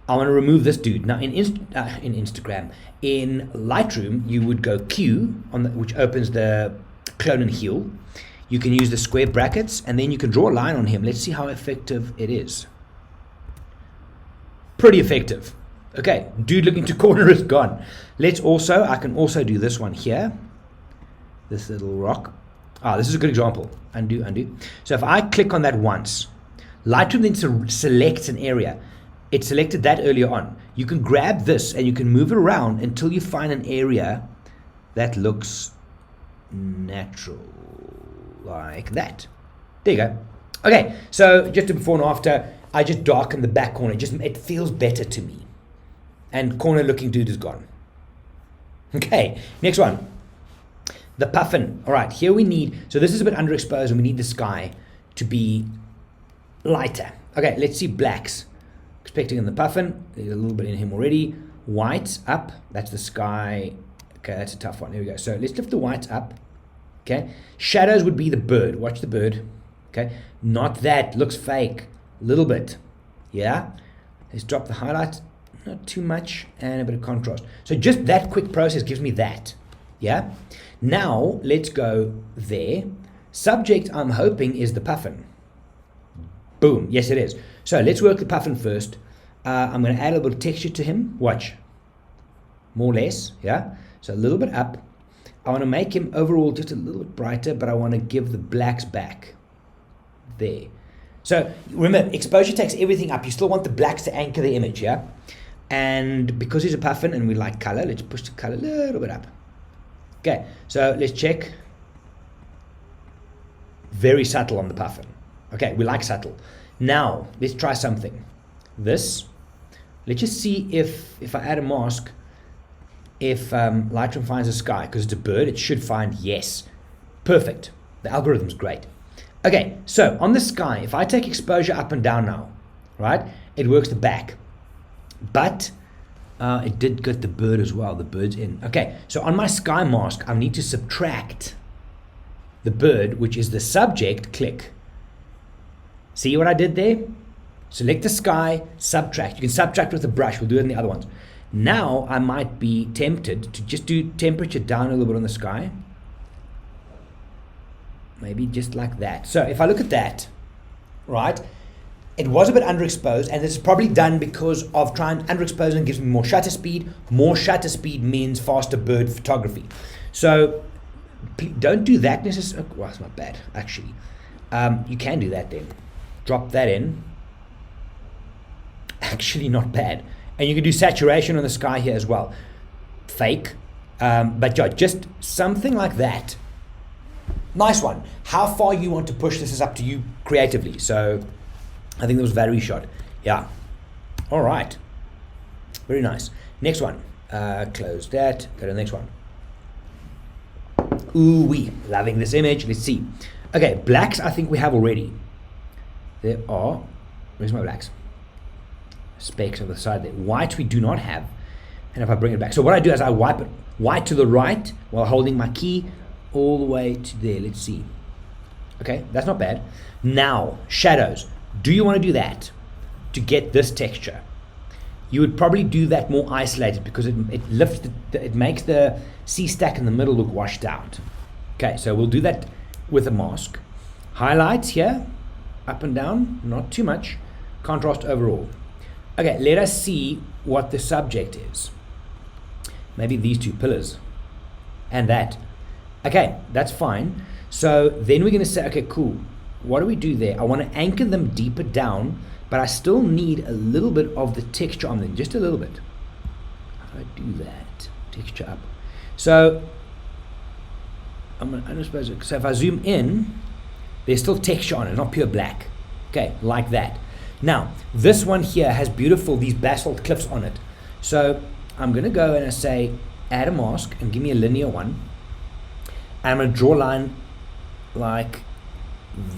I want to remove this dude. Now in Instagram, in Lightroom, you would go Q, which opens the clone and heal. You can use the square brackets and then you can draw a line on him. Let's see how effective it is. Pretty effective. Okay, dude looking to corner is gone. Let's also, I can also do this one here. This little rock. This is a good example. Undo, undo. So if I click on that once, Lightroom then selects an area. It selected that earlier on. You can grab this and you can move it around until you find an area that looks natural, like that. There you go. Okay, so just a before and after, I just darken the back corner. It feels better to me. And corner looking dude is gone. Okay, next one. The puffin. All right, here we need, so this is a bit underexposed and we need the sky to be lighter. Okay, let's see blacks. Expecting in the puffin, there's a little bit in him already. Whites up, that's the sky. Okay, that's a tough one. Here we go. So let's lift the whites up. Okay, shadows would be the bird. Watch the bird. Okay, not that, looks fake. A little bit. Yeah, let's drop the highlights, not too much, and a bit of contrast. So just that quick process gives me that. Yeah, now let's go there. Subject, I'm hoping, is the puffin. Boom, yes it is. So let's work the puffin first. I'm going to add a little bit of texture to him. Watch. More or less, yeah? So a little bit up. I want to make him overall just a little bit brighter, but I want to give the blacks back. There. So remember, exposure takes everything up. You still want the blacks to anchor the image, yeah? And because he's a puffin and we like color, let's push the color a little bit up. Okay, so let's check. Very subtle on the puffin. Okay, we like subtle. Now, let's try something. This, Let's just see if I add a mask, if Lightroom finds a sky, because it's a bird, it should find yes. Perfect. The algorithm's great. Okay, so on the sky, if I take exposure up and down now, right, it works the back. But it did get the bird as well. The bird's in. Okay, so on my sky mask, I need to subtract the bird, which is the subject, click. See what I did there? Select the sky, subtract. You can subtract with a brush. We'll do it in the other ones. Now I might be tempted to just do temperature down a little bit on the sky. Maybe just like that. So if I look at that, right, it was a bit underexposed, and this is probably done because of trying underexposing gives me more shutter speed. More shutter speed means faster bird photography. So don't do that necessarily. Well, it's not bad, actually. You can do that then. Drop that in. Actually not bad. And you can do saturation on the sky here as well. Fake. But yeah, just something like that. Nice one. How far you want to push this is up to you creatively. So I think that was battery shot. Yeah. All right. Very nice. Next one. Close that. Go to the next one. Ooh-wee. Loving this image. Let's see. Okay, blacks I think we have already. There are, where's my blacks? Specks on the side there. White we do not have. And if I bring it back. So what I do is I wipe it white to the right while holding my key all the way to there. Let's see. Okay, that's not bad. Now, shadows. Do you want to do that to get this texture? You would probably do that more isolated because it lifts, it makes the C stack in the middle look washed out. Okay, so we'll do that with a mask. Highlights here, up and down, not too much. Contrast overall. Okay, let us see what the subject is. Maybe these two pillars and that. Okay, that's fine. So then we're going to say, okay, cool. What do we do there? I want to anchor them deeper down, but I still need a little bit of the texture on them, just a little bit. How do I do that? Texture up. So I suppose. So if I zoom in, there's still texture on it, not pure black. Okay, like that. Now this one here has these basalt cliffs on it. So I'm going to go and I say add a mask and give me a linear one. And I'm going to draw a line like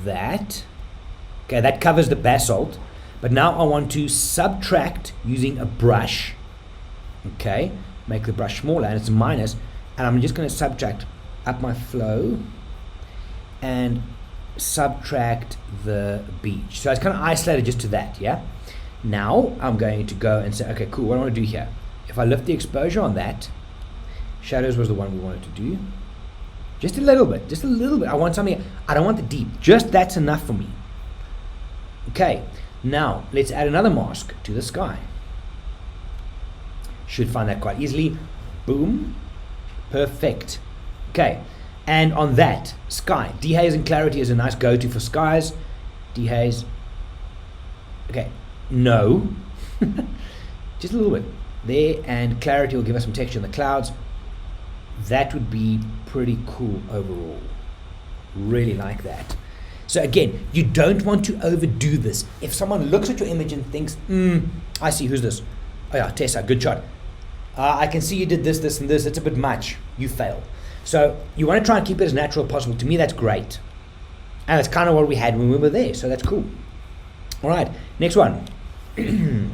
that. Okay, that covers the basalt. But now I want to subtract using a brush. Okay, make the brush smaller, and it's a minus. And I'm just going to subtract up my flow and subtract the beach. So it's kind of isolated just to that, yeah? Now I'm going to go and say, okay, cool, what do I want to do here? If I lift the exposure on that, shadows was the one we wanted to do. Just a little bit, just a little bit. I want something, I don't want the deep, just that's enough for me. Okay, now let's add another mask to the sky. Should find that quite easily. Boom, perfect. Okay, and on that, sky, dehaze and clarity is a nice go-to for skies. Dehaze, okay, no, just a little bit there, and clarity will give us some texture in the clouds. That would be pretty cool overall. Really like that. So again, you don't want to overdo this. If someone looks at your image and thinks, I see, who's this? Oh yeah, Tessa, good shot. I can see you did this, this, and this. It's a bit much. You failed. So you want to try and keep it as natural as possible. To me, that's great. And that's kind of what we had when we were there. So that's cool. All right, next one. Okie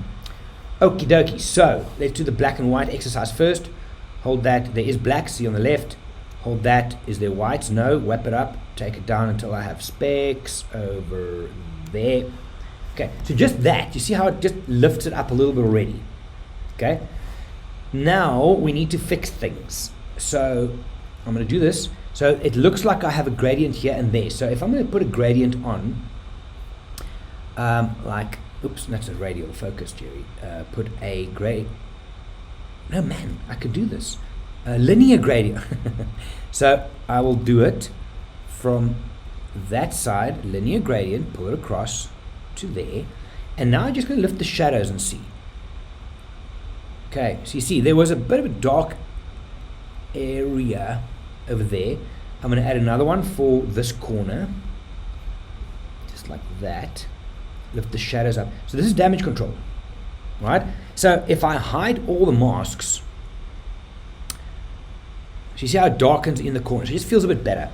dokie. So let's do the black and white exercise first. Hold that. There is black. See on the left. Hold that. Is there whites? No. Wrap it up. Take it down until I have specks over there. Okay. So just that. You see how it just lifts it up a little bit already. Okay. Now we need to fix things. So I'm going to do this. So it looks like I have a gradient here and there. So if I'm going to put a gradient on, like, oops, that's a radial focus, Gerry. Put a gradient. No, man, I could do this. Linear gradient. So I will do it from that side, linear gradient, pull it across to there. And now I'm just going to lift the shadows and see. Okay, so you see there was a bit of a dark area over there. I'm going to add another one for this corner. Just like that. Lift the shadows up. So this is damage control. right? So if I hide all the masks, so you see how it darkens in the corners. It just feels a bit better.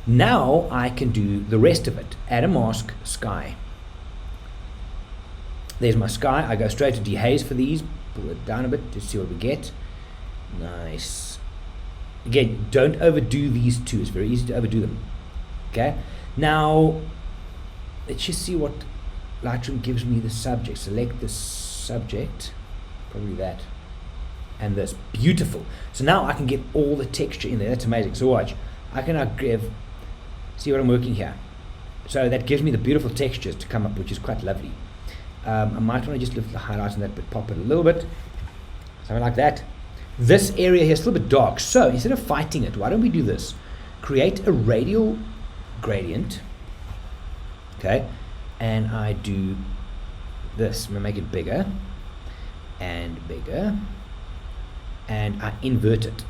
Now I can do the rest of it. Add a mask, sky. There's my sky. I go straight to dehaze for these. Pull it down a bit to see what we get. Nice. Again, don't overdo these two. It's very easy to overdo them. Okay. Now, let's just see what Lightroom gives me the subject. Select the subject. Probably that. And this. Beautiful. So now I can get all the texture in there. That's amazing. So watch. I can now give, see what I'm working here. So that gives me the beautiful textures to come up, which is quite lovely. I might want to just lift the highlights on that, but pop it a little bit. Something like that. This area here is a little bit dark. So instead of fighting it, why don't we do this? Create a radial gradient. Okay. And I do this. I'm going to make it bigger and bigger. And I invert it.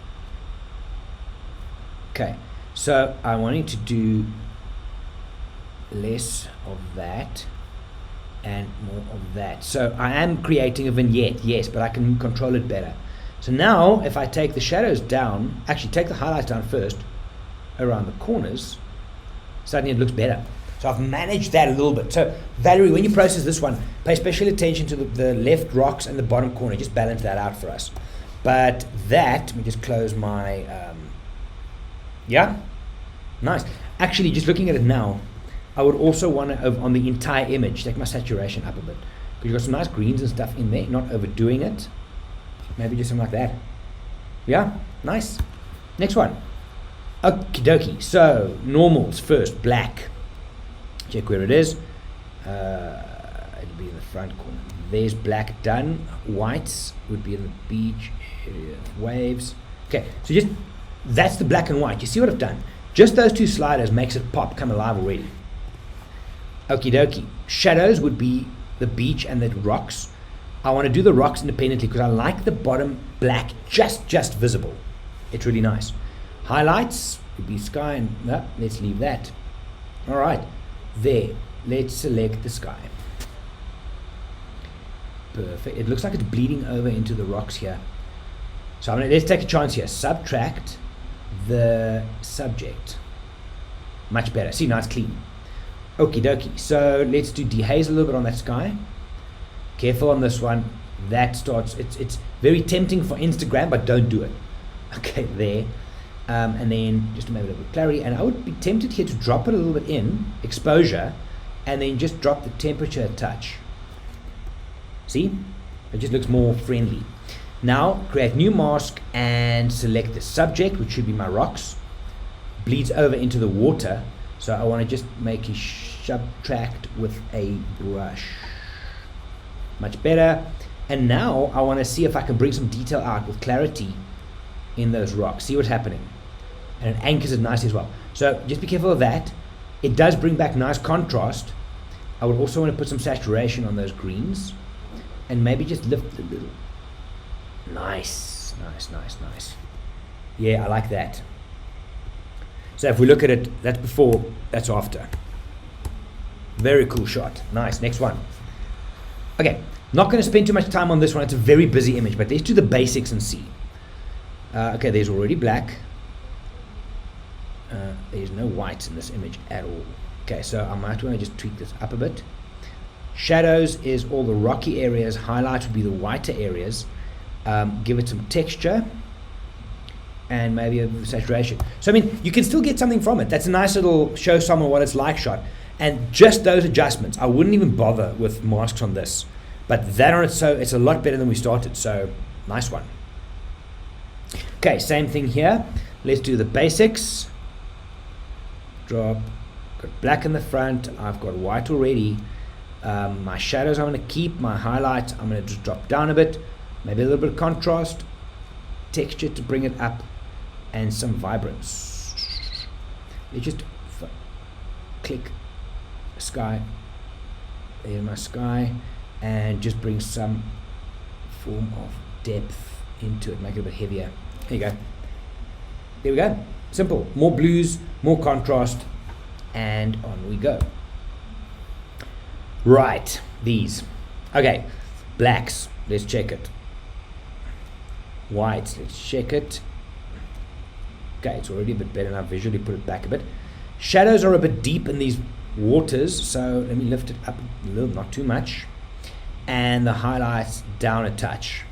Okay. So I wanted to do less of that and more of that. So I am creating a vignette, yes, but I can control it better. So now if I take the shadows down, actually take the highlights down first around the corners, suddenly it looks better. So I've managed that a little bit. So Valerie, when you process this one, pay special attention to the left rocks and the bottom corner. Just balance that out for us. But that, let me just close my, yeah, nice. Actually, just looking at it now, I would also want to, on the entire image, take my saturation up a bit. Because you've got some nice greens and stuff in there, not overdoing it. Maybe just something like that. Yeah, nice. Next one. Okie dokie. So, normals first, black. Check where it is. It'll be in the front corner. There's black done. Whites would be in the beach area, waves. Okay, so just, that's the black and white. You see what I've done? Just those two sliders makes it pop, come alive already. Okie dokie. Shadows would be the beach and the rocks. I want to do the rocks independently because I like the bottom black just visible. It's really nice. Highlights would be sky and, no, let's leave that. All right, there. Let's select the sky. Perfect. It looks like it's bleeding over into the rocks here. So I'm gonna, let's take a chance here. Subtract the subject. Much better. See, now it's clean. Okie dokie. So let's do dehaze a little bit on that sky. Careful on this one. That starts, it's very tempting for Instagram, but don't do it. Okay, there. And then just to make it a little bit clarity. And I would be tempted here to drop it a little bit in, exposure, and then just drop the temperature a touch. See? It just looks more friendly. Now, create new mask and select the subject, which should be my rocks. Bleeds over into the water. So I want to just make a subtract with a brush. Much better. And now I want to see if I can bring some detail out with clarity in those rocks. See what's happening. And it anchors it nicely as well. So just be careful of that. It does bring back nice contrast. I would also want to put some saturation on those greens. And maybe just lift a little. Nice, nice, nice, nice. Yeah, I like that. So if we look at it, that's before, that's after. Very cool shot. Nice, next one. Okay, not going to spend too much time on this one. It's a very busy image, but let's do the basics and see. Okay, there's already black. There's no whites in this image at all. Okay, so I might want to just tweak this up a bit. Shadows is all the rocky areas. Highlight would be the whiter areas. Give it some texture and maybe a saturation. So I mean, you can still get something from it. That's a nice little show someone what it's like shot. And just those adjustments, I wouldn't even bother with masks on this. But that on it, so it's a lot better than we started. So nice one. Okay, same thing here. Let's do the basics. Drop. Got black in the front. I've got white already. My shadows I'm going to keep. My highlights I'm going to just drop down a bit. Maybe a little bit of contrast. Texture to bring it up. And some vibrance. Let's just click sky. There's my sky. And just bring some form of depth into it. Make it a bit heavier. There you go. There we go. Simple. More blues, more contrast. And on we go. Right, these. Okay, blacks. let's check it. White, let's check it. Okay, it's already a bit better now. Visually put it back a bit. Shadows are a bit deep in these waters, so let me lift it up a little, not too much. And the highlights down a touch.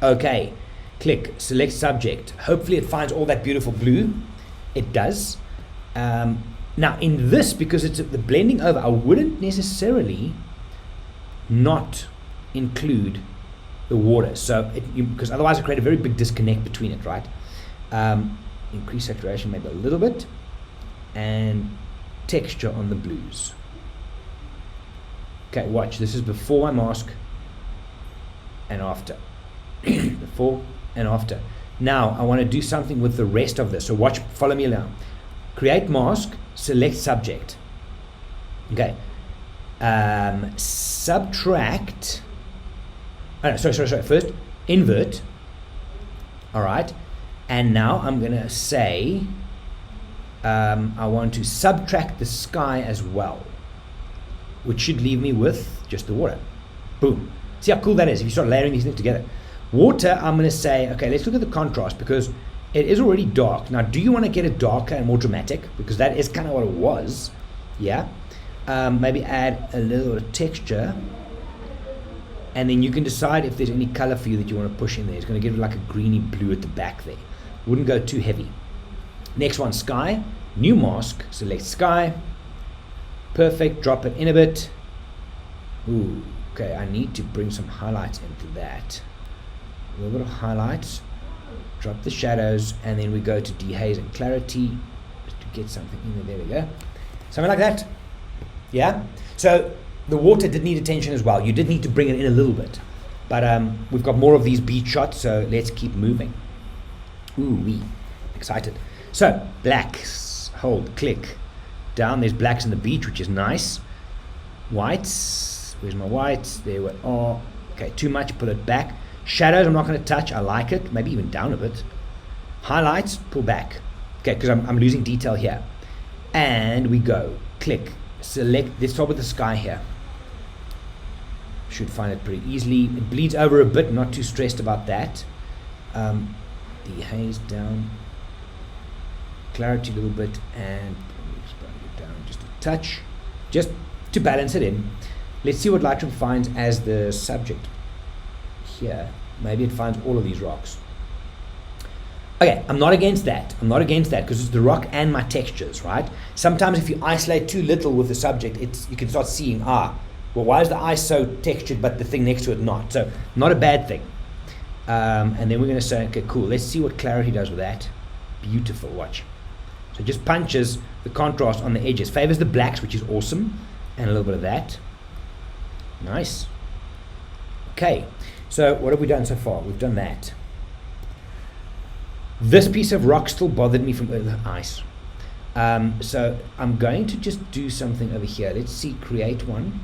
Okay, click, select subject. Hopefully it finds all that beautiful blue. It does. Now in this, because it's the blending over, I wouldn't necessarily not include the water. So, because otherwise I create a very big disconnect between it, right? Increase saturation maybe a little bit. And texture on the blues. Okay, watch. This is before my mask and after. Before and after. Now, I want to do something with the rest of this. So watch, follow me along. Create mask, select subject. Okay. Subtract. Oh, no, sorry. First, invert. All right. And now I'm going to say, I want to subtract the sky as well, which should leave me with just the water. Boom. See how cool that is if you start layering these things together. Water, I'm going to say, okay, let's look at the contrast because it is already dark. Now, do you want to get it darker and more dramatic? Because that is kind of what it was. Yeah. Maybe add a little bit of texture. And then you can decide if there's any color for you that you want to push in there. It's going to give it like a greeny blue at the back there. Wouldn't go too heavy. Next one, sky. New mask. Select sky. Perfect. Drop it in a bit. Ooh, okay. I need to bring some highlights into that. A little bit of highlights. Drop the shadows, and then we go to dehaze and clarity just to get something in there. There we go. Something like that. Yeah. So the water did need attention as well. You did need to bring it in a little bit, but we've got more of these beach shots, so let's keep moving. Ooh, wee. Excited. So blacks. Hold. Click. Down. There's blacks in the beach, which is nice. Whites. Where's my whites? There we are. Okay. Too much. Pull it back. Shadows, I'm not going to touch. I like it. Maybe even down a bit. Highlights, pull back. Okay, because I'm losing detail here. And we go. Click. Select. Let's start with the sky here. Should find it pretty easily. It bleeds over a bit. Not too stressed about that. The haze down. Clarity a little bit. And bring it down just a touch. Just to balance it in. Let's see what Lightroom finds as the subject. Here, maybe it finds all of these rocks. Okay, I'm not against that. Because it's the rock and my textures, right? Sometimes if you isolate too little with the subject, you can start seeing, well, why is the ice so textured but the thing next to it not? So, not a bad thing. And then we're going to say, okay, cool. Let's see what clarity does with that. Beautiful, watch. So it just punches the contrast on the edges. Favors the blacks, which is awesome. And a little bit of that. Nice. Okay. So what have we done so far? We've done that. This piece of rock still bothered me from the ice. So I'm going to just do something over here. Let's see, create one.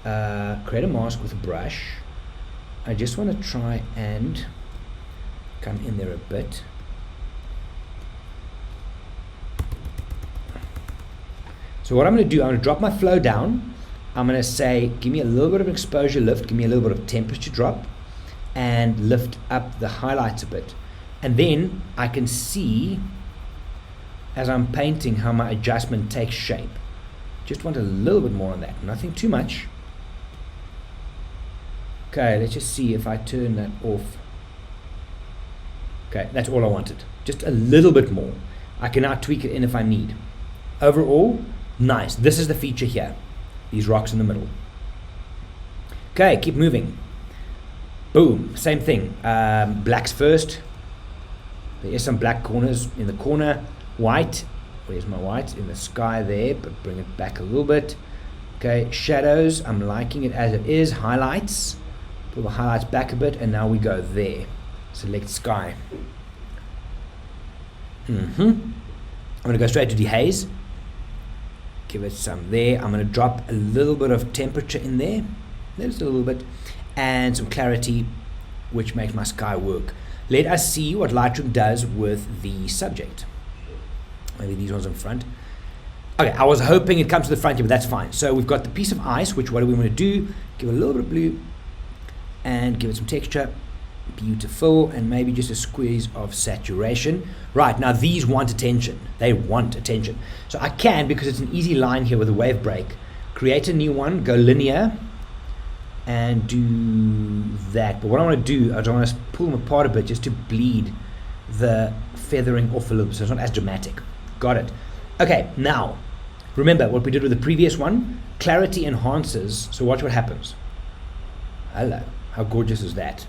Create a mask with a brush. I just want to try and come in there a bit. So what I'm going to do, I'm going to drop my flow down. I'm going to say, give me a little bit of exposure lift, give me a little bit of temperature drop, and lift up the highlights a bit. And then I can see, as I'm painting, how my adjustment takes shape. Just want a little bit more on that, nothing too much. Okay, let's just see if I turn that off. Okay, that's all I wanted. Just a little bit more. I can now tweak it in if I need. Overall, nice. This is the feature here. These rocks in the middle. Okay, keep moving. Boom, same thing. Blacks first. There is some black corners in the corner. White, where's my white? In the sky there, but bring it back a little bit. Okay, shadows, I'm liking it as it is. Highlights, pull the highlights back a bit, and now we go there. Select sky. I'm gonna go straight to dehaze. Give it some there. I'm gonna drop a little bit of temperature in there. There's a little bit. And some clarity, which makes my sky work. Let us see what Lightroom does with the subject. Maybe these ones in front. Okay, I was hoping it comes to the front here, but that's fine. So we've got the piece of ice, which what do we want to do? Give it a little bit of blue. and give it some texture. Beautiful. And maybe just a squeeze of saturation. Right, now these want attention. They want attention. So I can, because it's an easy line here with a wave break, create a new one, go linear, and do that. But what I want to do, I want to pull them apart a bit just to bleed the feathering off a little bit so it's not as dramatic. Got it. Okay, now remember what we did with the previous one. Clarity enhances. So watch what happens. Hello, how gorgeous is that?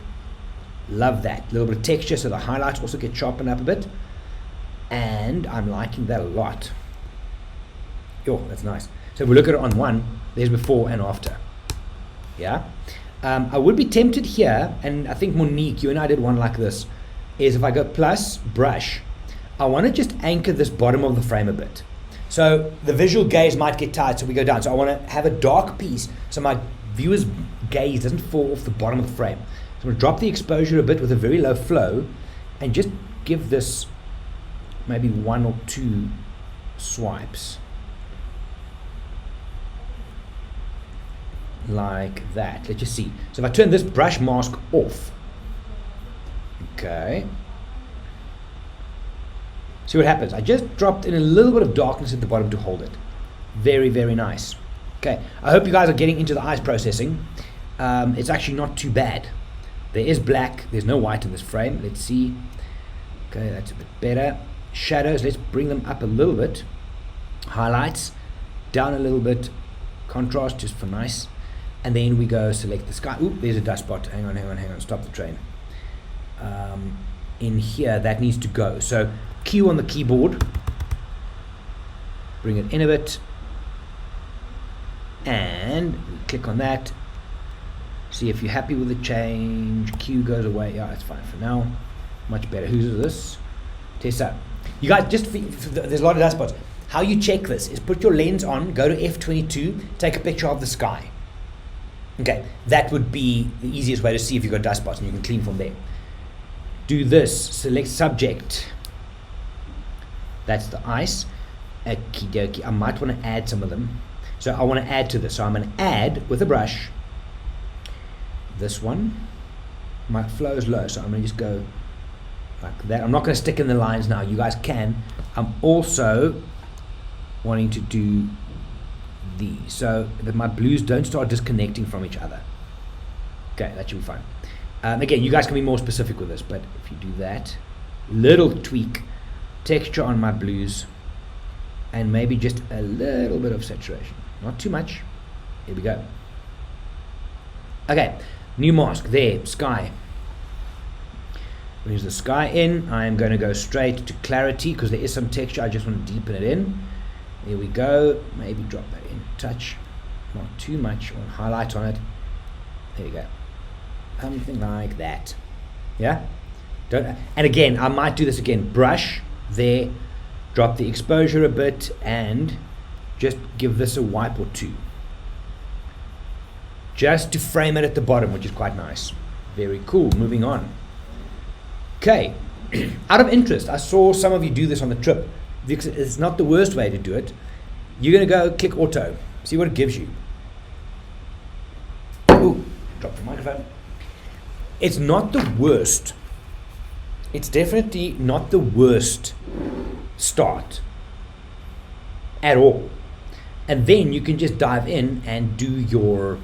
Love that. A little bit of texture so the highlights also get sharpened up a bit, and I'm liking that a lot. Yo, that's nice. So if we look at it on one, there's before and after. Yeah. I would be tempted here, and I think Monique, you and I did one like this, is if I go plus brush, I want to just anchor this bottom of the frame a bit. So the visual gaze might get tired, so we go down. So I want to have a dark piece so my viewer's gaze doesn't fall off the bottom of the frame. So I'm going to drop the exposure a bit with a very low flow and just give this maybe 1 or 2 swipes. Like that. Let's just see. So if I turn this brush mask off, okay, see what happens. I just dropped in a little bit of darkness at the bottom to hold it. Very, very nice. Okay, I hope you guys are getting into the eyes processing. It's actually not too bad. There is black, there's no white in this frame. Let's see. Okay, that's a bit better. Shadows, let's bring them up a little bit. Highlights, down a little bit. Contrast, just for nice. And then we go select the sky. Ooh, there's a dust spot. Hang on. Stop the train. In here, that needs to go. So Q on the keyboard. Bring it in a bit. And click on that. See if you're happy with the change. Q goes away. Yeah, it's fine for now. Much better. Who's this? Tessa. You guys, there's a lot of dust spots. How you check this is put your lens on, go to f22, take a picture of the sky. Okay, that would be the easiest way to see if you've got dust spots, and you can clean from there. Do this, select subject. That's the ice. Okie dokie. I might want to add some of them. So I want to add to this. So I'm going to add with a brush. This one. My flow is low, so I'm going to just go like that. I'm not going to stick in the lines now. You guys can. I'm also wanting to do these so that my blues don't start disconnecting from each other. Okay, that should be fine. Again, you guys can be more specific with this, but if you do that, little tweak, texture on my blues, and maybe just a little bit of saturation. Not too much. Here we go. Okay, new mask, there, sky. There's the sky in. I am going to go straight to clarity because there is some texture. I just want to deepen it in. There we go. Maybe drop that in. Touch. Not too much. I want highlight on it. There you go. Something like that. Yeah? And again, I might do this again. Brush there. Drop the exposure a bit and just give this a wipe or 2. Just to frame it at the bottom, which is quite nice. Very cool. Moving on. Okay. Out of interest, I saw some of you do this on the trip. It's not the worst way to do it. You're going to go click auto. See what it gives you. Ooh, drop the microphone. It's not the worst. It's definitely not the worst start at all. And then you can just dive in and do your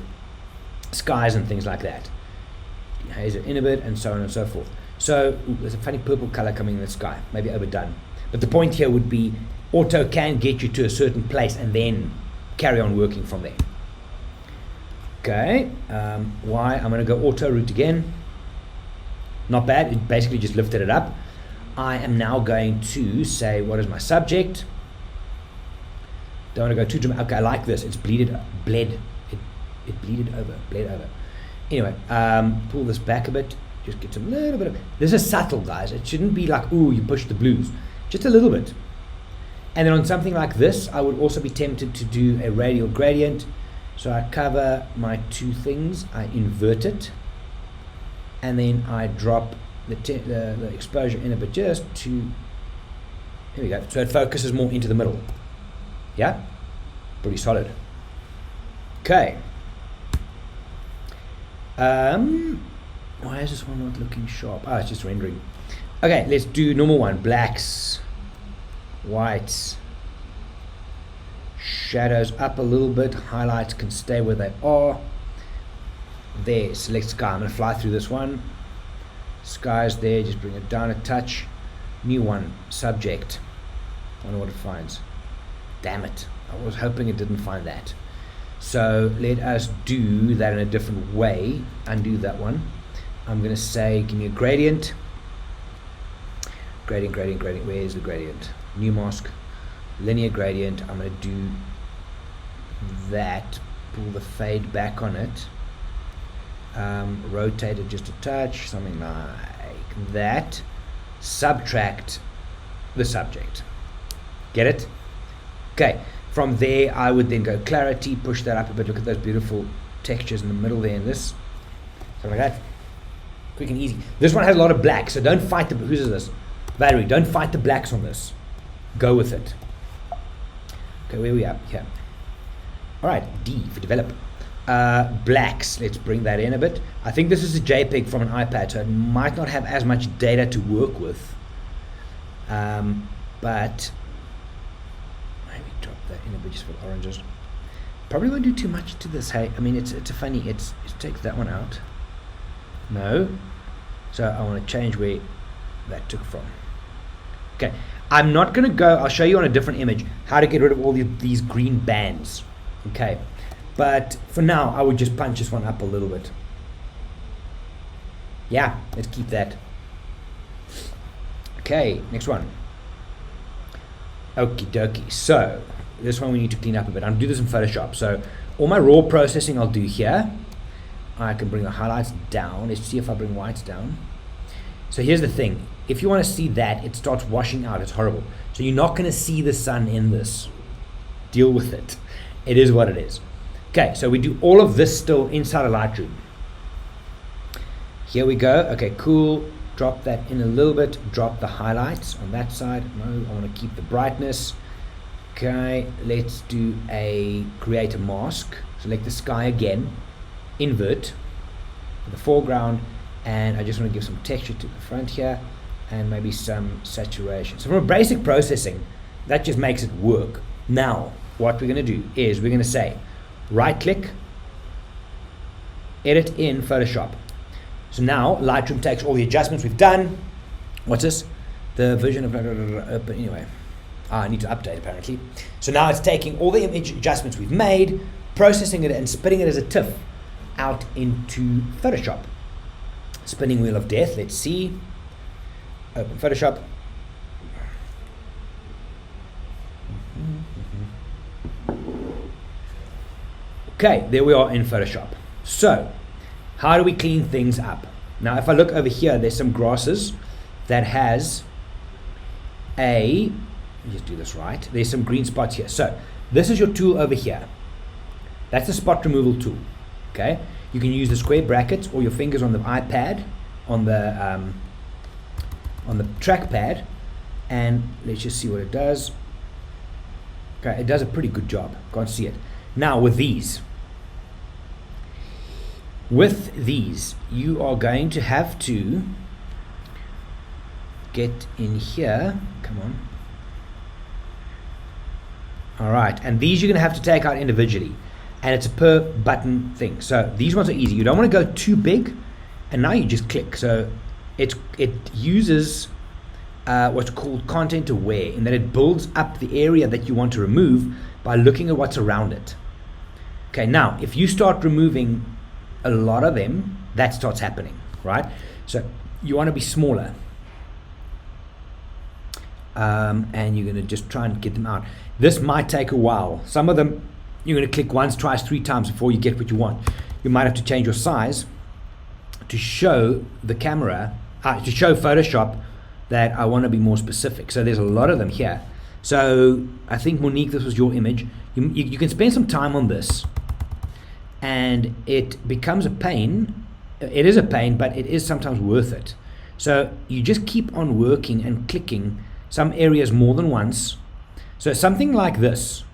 skies and things like that. Haze it in a bit and so on and so forth. So there's a funny purple color coming in the sky, maybe overdone. But the point here would be auto can get you to a certain place and then carry on working from there. Okay, why? I'm going to go auto route again. Not bad, it basically just lifted it up. I am now going to say, what is my subject? Don't want to go too dramatic. Okay, I like this. It's bled over. Anyway, pull this back a bit. Just get some little bit of. This is subtle, guys. It shouldn't be like, ooh, you push the blues. Just a little bit. And then on something like this, I would also be tempted to do a radial gradient. So I cover my 2 things. I invert it, and then I drop the exposure in a bit just to. Here we go. So it focuses more into the middle. Yeah, pretty solid. Okay. Why is this one not looking sharp? It's just rendering. Okay, let's do normal one. Blacks, whites, shadows up a little bit. Highlights can stay where they are. There, select sky. I'm going to fly through this one. Sky's there, just bring it down a touch. New one, subject. I wonder what it finds. Damn it. I was hoping it didn't find that. So let us do that in a different way. Undo that one. I'm going to say, give me a gradient. Gradient. Where is the gradient? New mask. Linear gradient. I'm going to do that. Pull the fade back on it. Rotate it just a touch. Something like that. Subtract the subject. Get it? Okay. From there, I would then go clarity, push that up a bit. Look at those beautiful textures in the middle there in this. Something like that. Quick and easy. This one has a lot of black, so don't fight the, whose is this? Valerie, don't fight the blacks on this. Go with it. Okay, where are we at? Here. All right, D for develop. Blacks, let's bring that in a bit. I think this is a JPEG from an iPad, so it might not have as much data to work with. But maybe drop that in a bit just for oranges. Probably won't do too much to this. Hey, I mean, it's a funny. It takes that one out. No, so I want to change where that took from. Okay, I'm not going to go. I'll show you on a different image how to get rid of all these green bands. Okay, but for now, I would just punch this one up a little bit. Yeah, let's keep that. Okay, next one. Okie dokie. So this one we need to clean up a bit. I'll do this in Photoshop. So all my raw processing I'll do here. I can bring the highlights down. Let's see if I bring whites down. So here's the thing. If you want to see that, it starts washing out. It's horrible. So you're not going to see the sun in this. Deal with it. It is what it is. Okay, so we do all of this still inside of Lightroom. Here we go. Okay, cool. Drop that in a little bit. Drop the highlights on that side. No, I want to keep the brightness. Okay, let's do a create a mask. Select the sky again. Invert for the foreground, and I just want to give some texture to the front here and maybe some saturation. So from a basic processing, that just makes it work. Now what we're going to do is we're going to say right click, edit in Photoshop. So now Lightroom takes all the adjustments we've done. What's this? The version of open. Anyway, I need to update apparently. So now it's taking all the image adjustments we've made, processing it and spitting it as a TIFF out into Photoshop. Spinning wheel of death. Let's see. Open Photoshop. Okay, there we are in Photoshop. So how do we clean things up? Now if I look over here, there's some grasses that has a, let me just do this right, there's some green spots here. So this is your tool over here. That's the spot removal tool. Okay, you can use the square brackets or your fingers on the iPad, on the trackpad, and let's just see what it does. Okay, it does a pretty good job. Can't see it. Now with these, you are going to have to get in here. Come on. All right, and these you're going to have to take out individually. And it's a per button thing. So these ones are easy. You don't want to go too big, and now you just click. So it uses what's called content aware, in that it builds up the area that you want to remove by looking at what's around it. Okay, now if you start removing a lot of them, that starts happening, right? So you want to be smaller, and you're going to just try and get them out. This might take a while. Some of them you're going to click once, twice, 3 times before you get what you want. You might have to change your size to show the camera, to show Photoshop that I want to be more specific. So there's a lot of them here. So I think, Monique, this was your image. You can spend some time on this, and it becomes a pain. It is a pain, but it is sometimes worth it. So you just keep on working and clicking some areas more than once. So something like this,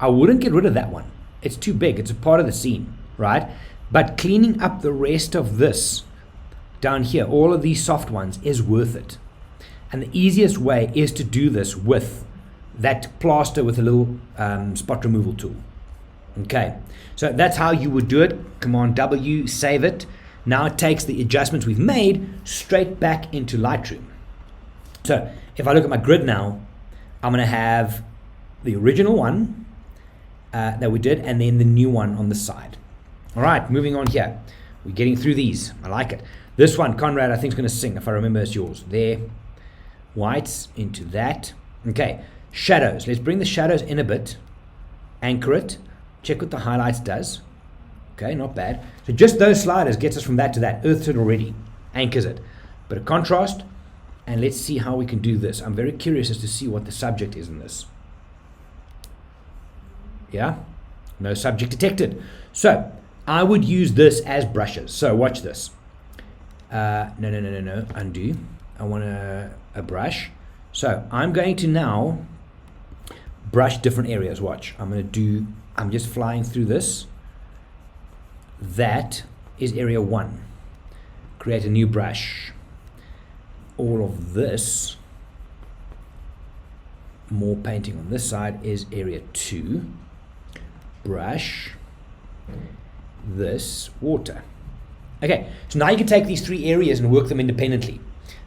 I wouldn't get rid of that one. It's too big. It's a part of the scene, right? But cleaning up the rest of this down here, all of these soft ones, is worth it. And the easiest way is to do this with that plaster with a little spot removal tool. Okay, so that's how you would do it. Command W, save it. Now it takes the adjustments we've made straight back into Lightroom. So if I look at my grid now, I'm going to have the original one that we did, and then the new one on the side. All right, moving on here. We're getting through these. I like it. This one, Conrad, I think is going to sing, if I remember, it's yours. There. Whites into that. Okay, shadows. Let's bring the shadows in a bit. Anchor it. Check what the highlights does. Okay, not bad. So just those sliders gets us from that to that. Earths it already. Anchors it. Bit of contrast. And let's see how we can do this. I'm very curious as to see what the subject is in this. Yeah? No subject detected. So I would use this as brushes. So watch this. No. Undo. I want a brush. So I'm going to now brush different areas. Watch. I'm just flying through this. That is area 1. Create a new brush. All of this, more painting on this side, is area 2. Brush. This water. Okay, so now you can take these 3 areas and work them independently.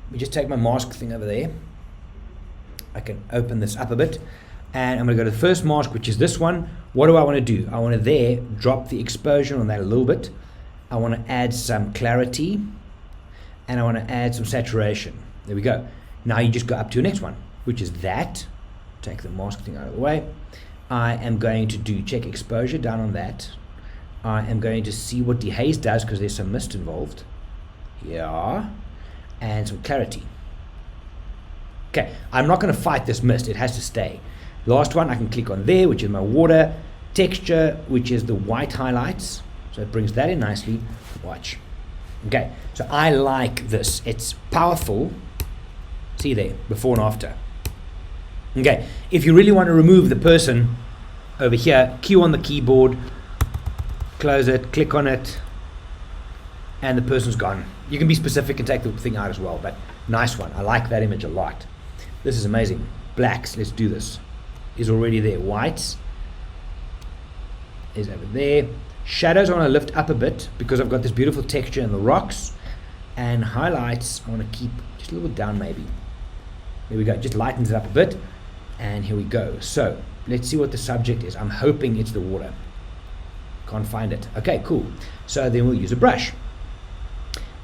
Let me just take my mask thing over there. I can open this up a bit, and I'm going to go to the first mask, which is this one. What do I want to do? I want to there drop the exposure on that a little bit. I want to add some clarity, and I want to add some saturation. There we go. Now you just go up to your next one, which is that. Take the mask thing out of the way. I am going to do check exposure down on that. I am going to see what dehaze does because there's some mist involved. Yeah. And some clarity. Okay, I'm not going to fight this mist. It has to stay. Last one, I can click on there, which is my water. Texture, which is the white highlights. So it brings that in nicely. Watch. Okay, so I like this. It's powerful. See there, before and after. Okay, if you really want to remove the person over here, Q on the keyboard, close it, click on it, and the person's gone. You can be specific and take the thing out as well, but nice one. I like that image a lot. This is amazing. Blacks, let's do this. Is already there. Whites is over there. Shadows I want to lift up a bit because I've got this beautiful texture in the rocks. And highlights I want to keep just a little bit down maybe. There we go. Just lightens it up a bit. And here we go. So let's see what the subject is. I'm hoping it's the water. Can't find it. Okay, cool. So then we'll use a brush.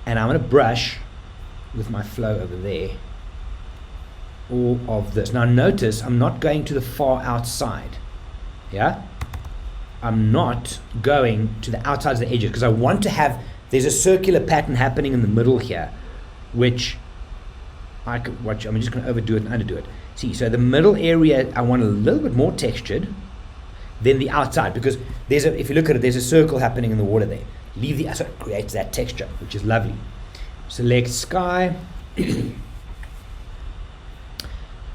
And I'm going to brush with my flow over there all of this. Now notice I'm not going to the far outside. Yeah? I'm not going to the outsides of the edges because I want to have, there's a circular pattern happening in the middle here, which I could watch. I'm just going to overdo it and underdo it. See, so the middle area I want a little bit more textured than the outside because there's a, if you look at it, there's a circle happening in the water there. Leave the, so it creates that texture, which is lovely. Select sky.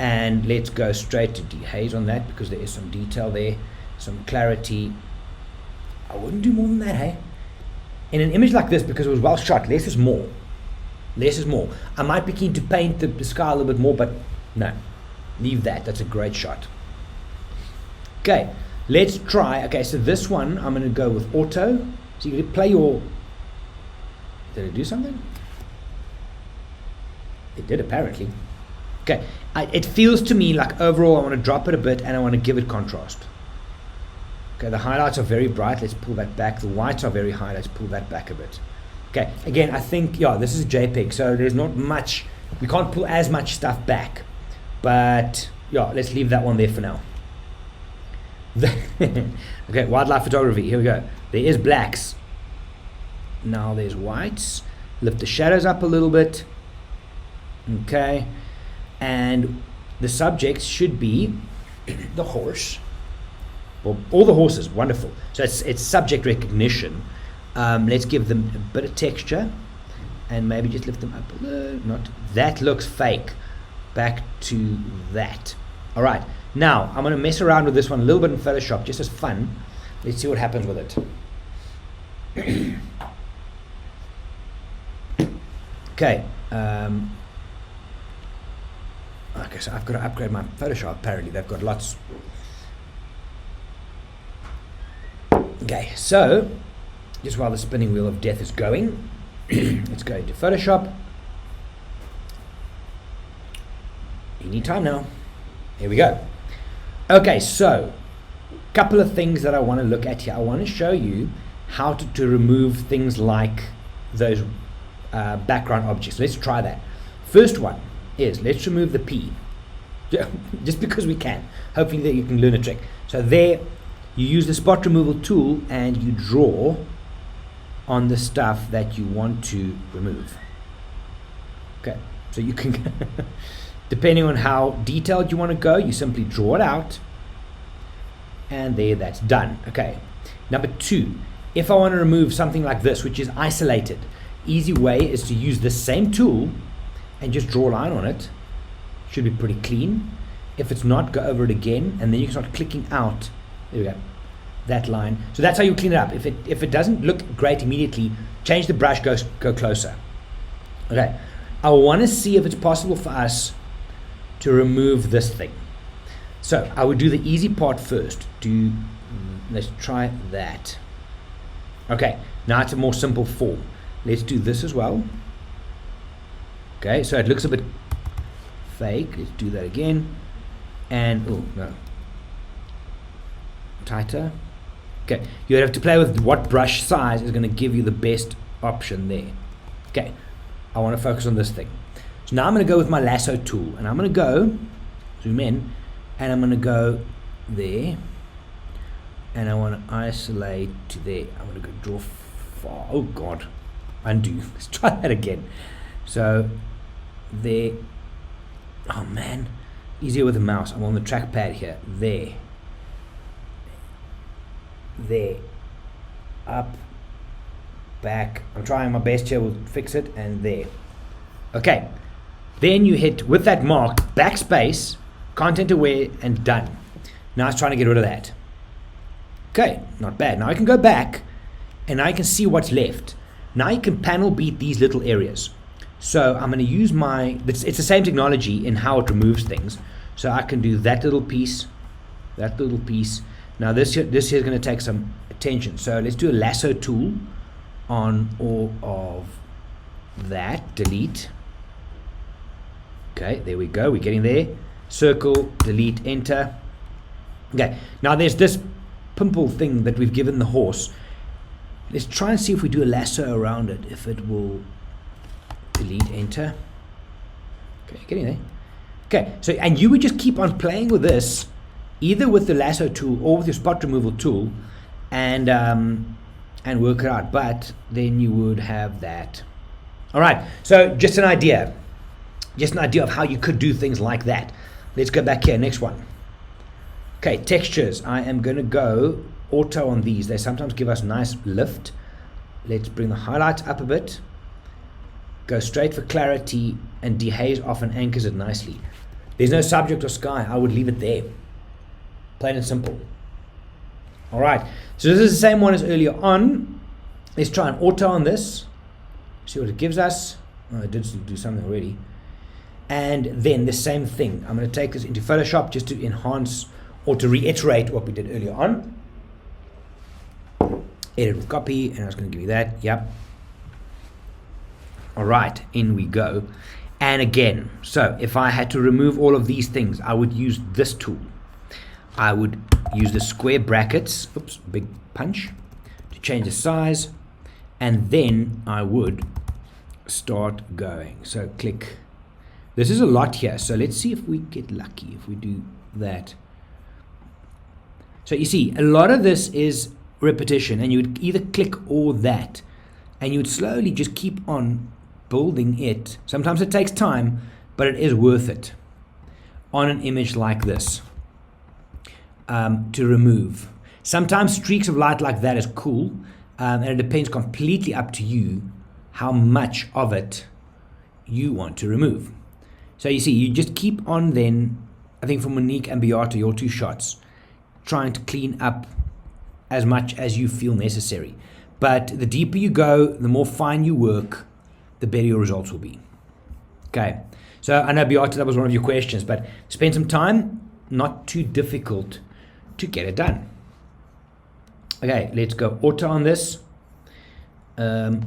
And let's go straight to dehaze on that because there is some detail there, some clarity. I wouldn't do more than that, hey? In an image like this, because it was well shot, less is more. Less is more. I might be keen to paint the sky a little bit more, but no. Leave that. That's a great shot. Okay, let's try. Okay, so this one, I'm going to go with auto. So you can play your... Did it do something? It did, apparently. Okay, it feels to me like overall I want to drop it a bit and I want to give it contrast. Okay, the highlights are very bright. Let's pull that back. The whites are very high. Let's pull that back a bit. Okay, again, I think, yeah, this is a JPEG, so there's not much. We can't pull as much stuff back. But, yeah, let's leave that one there for now. Okay, wildlife photography. Here we go. There is blacks. Now there's whites. Lift the shadows up a little bit. Okay. And the subjects should be the horse. Well, all the horses, wonderful. So it's subject recognition. Let's give them a bit of texture and maybe just lift them up a little. Not that looks fake. Back to that. All right. Now I'm going to mess around with this one a little bit in Photoshop, just as fun. Let's see what happens with it. Okay. Okay, so I've got to upgrade my Photoshop. Apparently, they've got lots. Okay, so just while the spinning wheel of death is going, let's go into Photoshop. Anytime now. Here we go. Okay, so a couple of things that I want to look at here. I want to show you how to remove things like those background objects. Let's try that. First one is, let's remove the P. Just because we can. Hopefully that you can learn a trick. So there, you use the spot removal tool and you draw on the stuff that you want to remove. Okay, so you can, depending on how detailed you want to go, you simply draw it out, and there, that's done. Okay, number two, if I want to remove something like this, which is isolated, easy way is to use the same tool and just draw a line on it. Should be pretty clean. If it's not, go over it again, and then you can start clicking out. There we go, that line. So that's how you clean it up. If it doesn't look great immediately, change the brush, go closer. Okay, I want to see if it's possible for us to remove this thing. So I would do the easy part first. Let's try that. Okay, now it's a more simple form. Let's do this as well. Okay, so it looks a bit fake. Let's do that again. And, oh no, tighter. Okay, you have to play with what brush size is going to give you the best option there. Okay, I want to focus on this thing. So now I'm going to go with my lasso tool, and I'm going to go, zoom in, and I'm going to go there, and I want to isolate to there. I'm going to go draw far. Oh God, undo. Let's try that again. So there. Oh man, easier with the mouse. I'm on the trackpad here. There, up, back. I'm trying my best here. We'll fix it, and there. Okay, then you hit with that mark backspace, content aware, and done. Now it's trying to get rid of that. Okay, not bad. Now I can go back, and I can see what's left. Now you can panel beat these little areas. So I'm going to use it's the same technology in how it removes things. So I can do that little piece, that little piece. Now this here is going to take some attention. So let's do a lasso tool on all of that. Delete. Okay, there we go. We're getting there. Circle, delete, enter. Okay, now there's this pimple thing that we've given the horse. Let's try and see if we do a lasso around it, if it will. Delete, enter. Okay, getting there. Okay, so, and you would just keep on playing with this, either with the lasso tool or with your spot removal tool, and work it out. But then you would have that. All right, so just an idea of how you could do things like that. Let's go back here, next one. Okay, textures. I am going to go auto on these. They sometimes give us nice lift. Let's bring the highlights up a bit. Go straight for clarity, and dehaze often anchors it nicely. There's no subject or sky. I would leave it there. Plain and simple. All right, so this is the same one as earlier on. Let's try an auto on this. See what it gives us. Oh, it did do something already. And then the same thing. I'm going to take this into Photoshop just to enhance or to reiterate what we did earlier on. Edit with copy, and I was going to give you that. Yep. All right, in we go. And again, so if I had to remove all of these things, I would use this tool. I would use the square brackets, oops, big punch, to change the size, and then I would start going. So click. This is a lot here, so let's see if we get lucky if we do that. So you see, a lot of this is repetition, and you would either click or that, and you would slowly just keep on building it. Sometimes it takes time, but it is worth it on an image like this to remove. Sometimes streaks of light like that is cool, and it depends completely up to you how much of it you want to remove. So you see, you just keep on then, I think for Monique and Beata, your two shots, trying to clean up as much as you feel necessary. But the deeper you go, the more fine you work, the better your results will be. Okay, so I know Beata, that was one of your questions, but spend some time, not too difficult to get it done. Okay, let's go auto on this. There,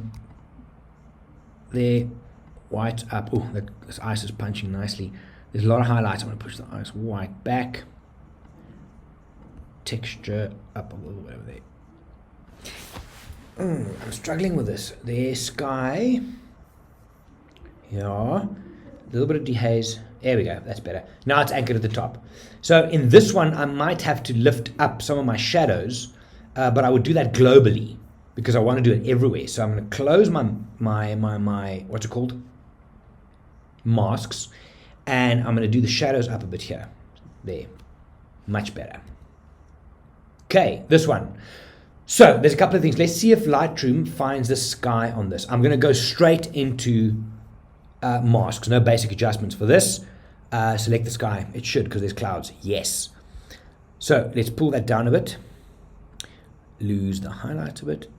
white up. Oh, this ice is punching nicely. There's a lot of highlights. I'm going to push the ice white back. Texture up a little bit over there. I'm struggling with this. There's sky. Yeah, a little bit of dehaze. There we go, that's better. Now it's anchored at the top. So in this one, I might have to lift up some of my shadows, but I would do that globally because I want to do it everywhere. So I'm going to close my what's it called? Masks, and I'm going to do the shadows up a bit here. There, much better. Okay, this one. So there's a couple of things. Let's see if Lightroom finds the sky on this. I'm going to go straight into masks, no basic adjustments for this. Select the sky. It should, because there's clouds. Yes. So let's pull that down a bit. Lose the highlights a bit.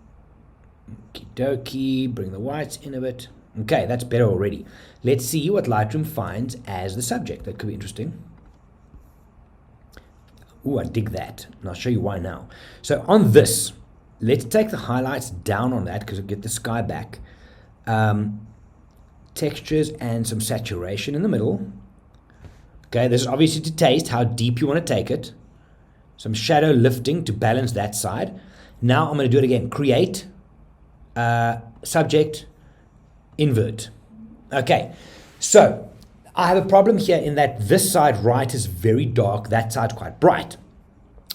Okie dokie. Bring the whites in a bit. Okay, that's better already. Let's see what Lightroom finds as the subject. That could be interesting. Ooh, I dig that. And I'll show you why now. So on this, let's take the highlights down on that because we'll get the sky back. Textures and some saturation in the middle. Okay, this is obviously to taste how deep you want to take it. Some shadow lifting to balance that side. Now I'm going to do it again. Create, subject, invert. Okay, so I have a problem here in that this side right is very dark, that side's quite bright.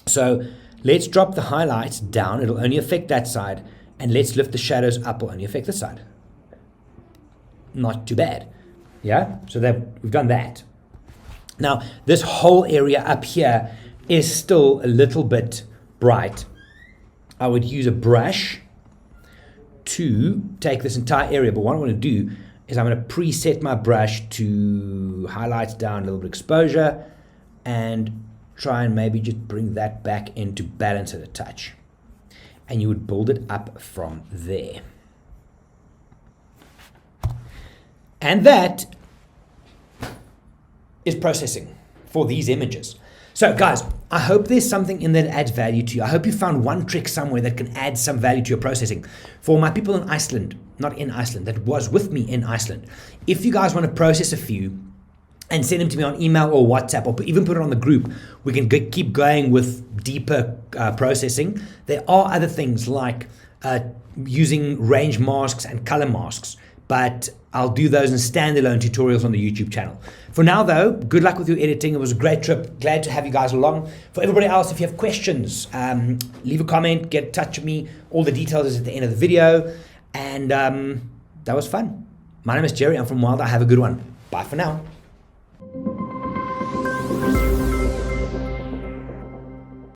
So let's drop the highlights down. It'll only affect that side. And let's lift the shadows up. It'll only affect this side. Not too bad. Yeah, so that we've done that. Now this whole area up here is still a little bit bright. I would use a brush to take this entire area, but what I want to do is I'm going to preset my brush to highlights down, a little bit of exposure, and try and maybe just bring that back in to balance it a touch. And you would build it up from there. And that is processing for these images. So guys, I hope there's something in there that adds value to you. I hope you found one trick somewhere that can add some value to your processing. For my people in Iceland, not in Iceland, that was with me in Iceland, if you guys want to process a few and send them to me on email or WhatsApp, or even put it on the group, we can keep going with deeper processing. There are other things like using range masks and color masks, but I'll do those in standalone tutorials on the YouTube channel. For now though, good luck with your editing. It was a great trip. Glad to have you guys along. For everybody else, if you have questions, leave a comment, get in touch with me. All the details is at the end of the video. And that was fun. My name is Gerry. I'm from Wild. Have a good one. Bye for now.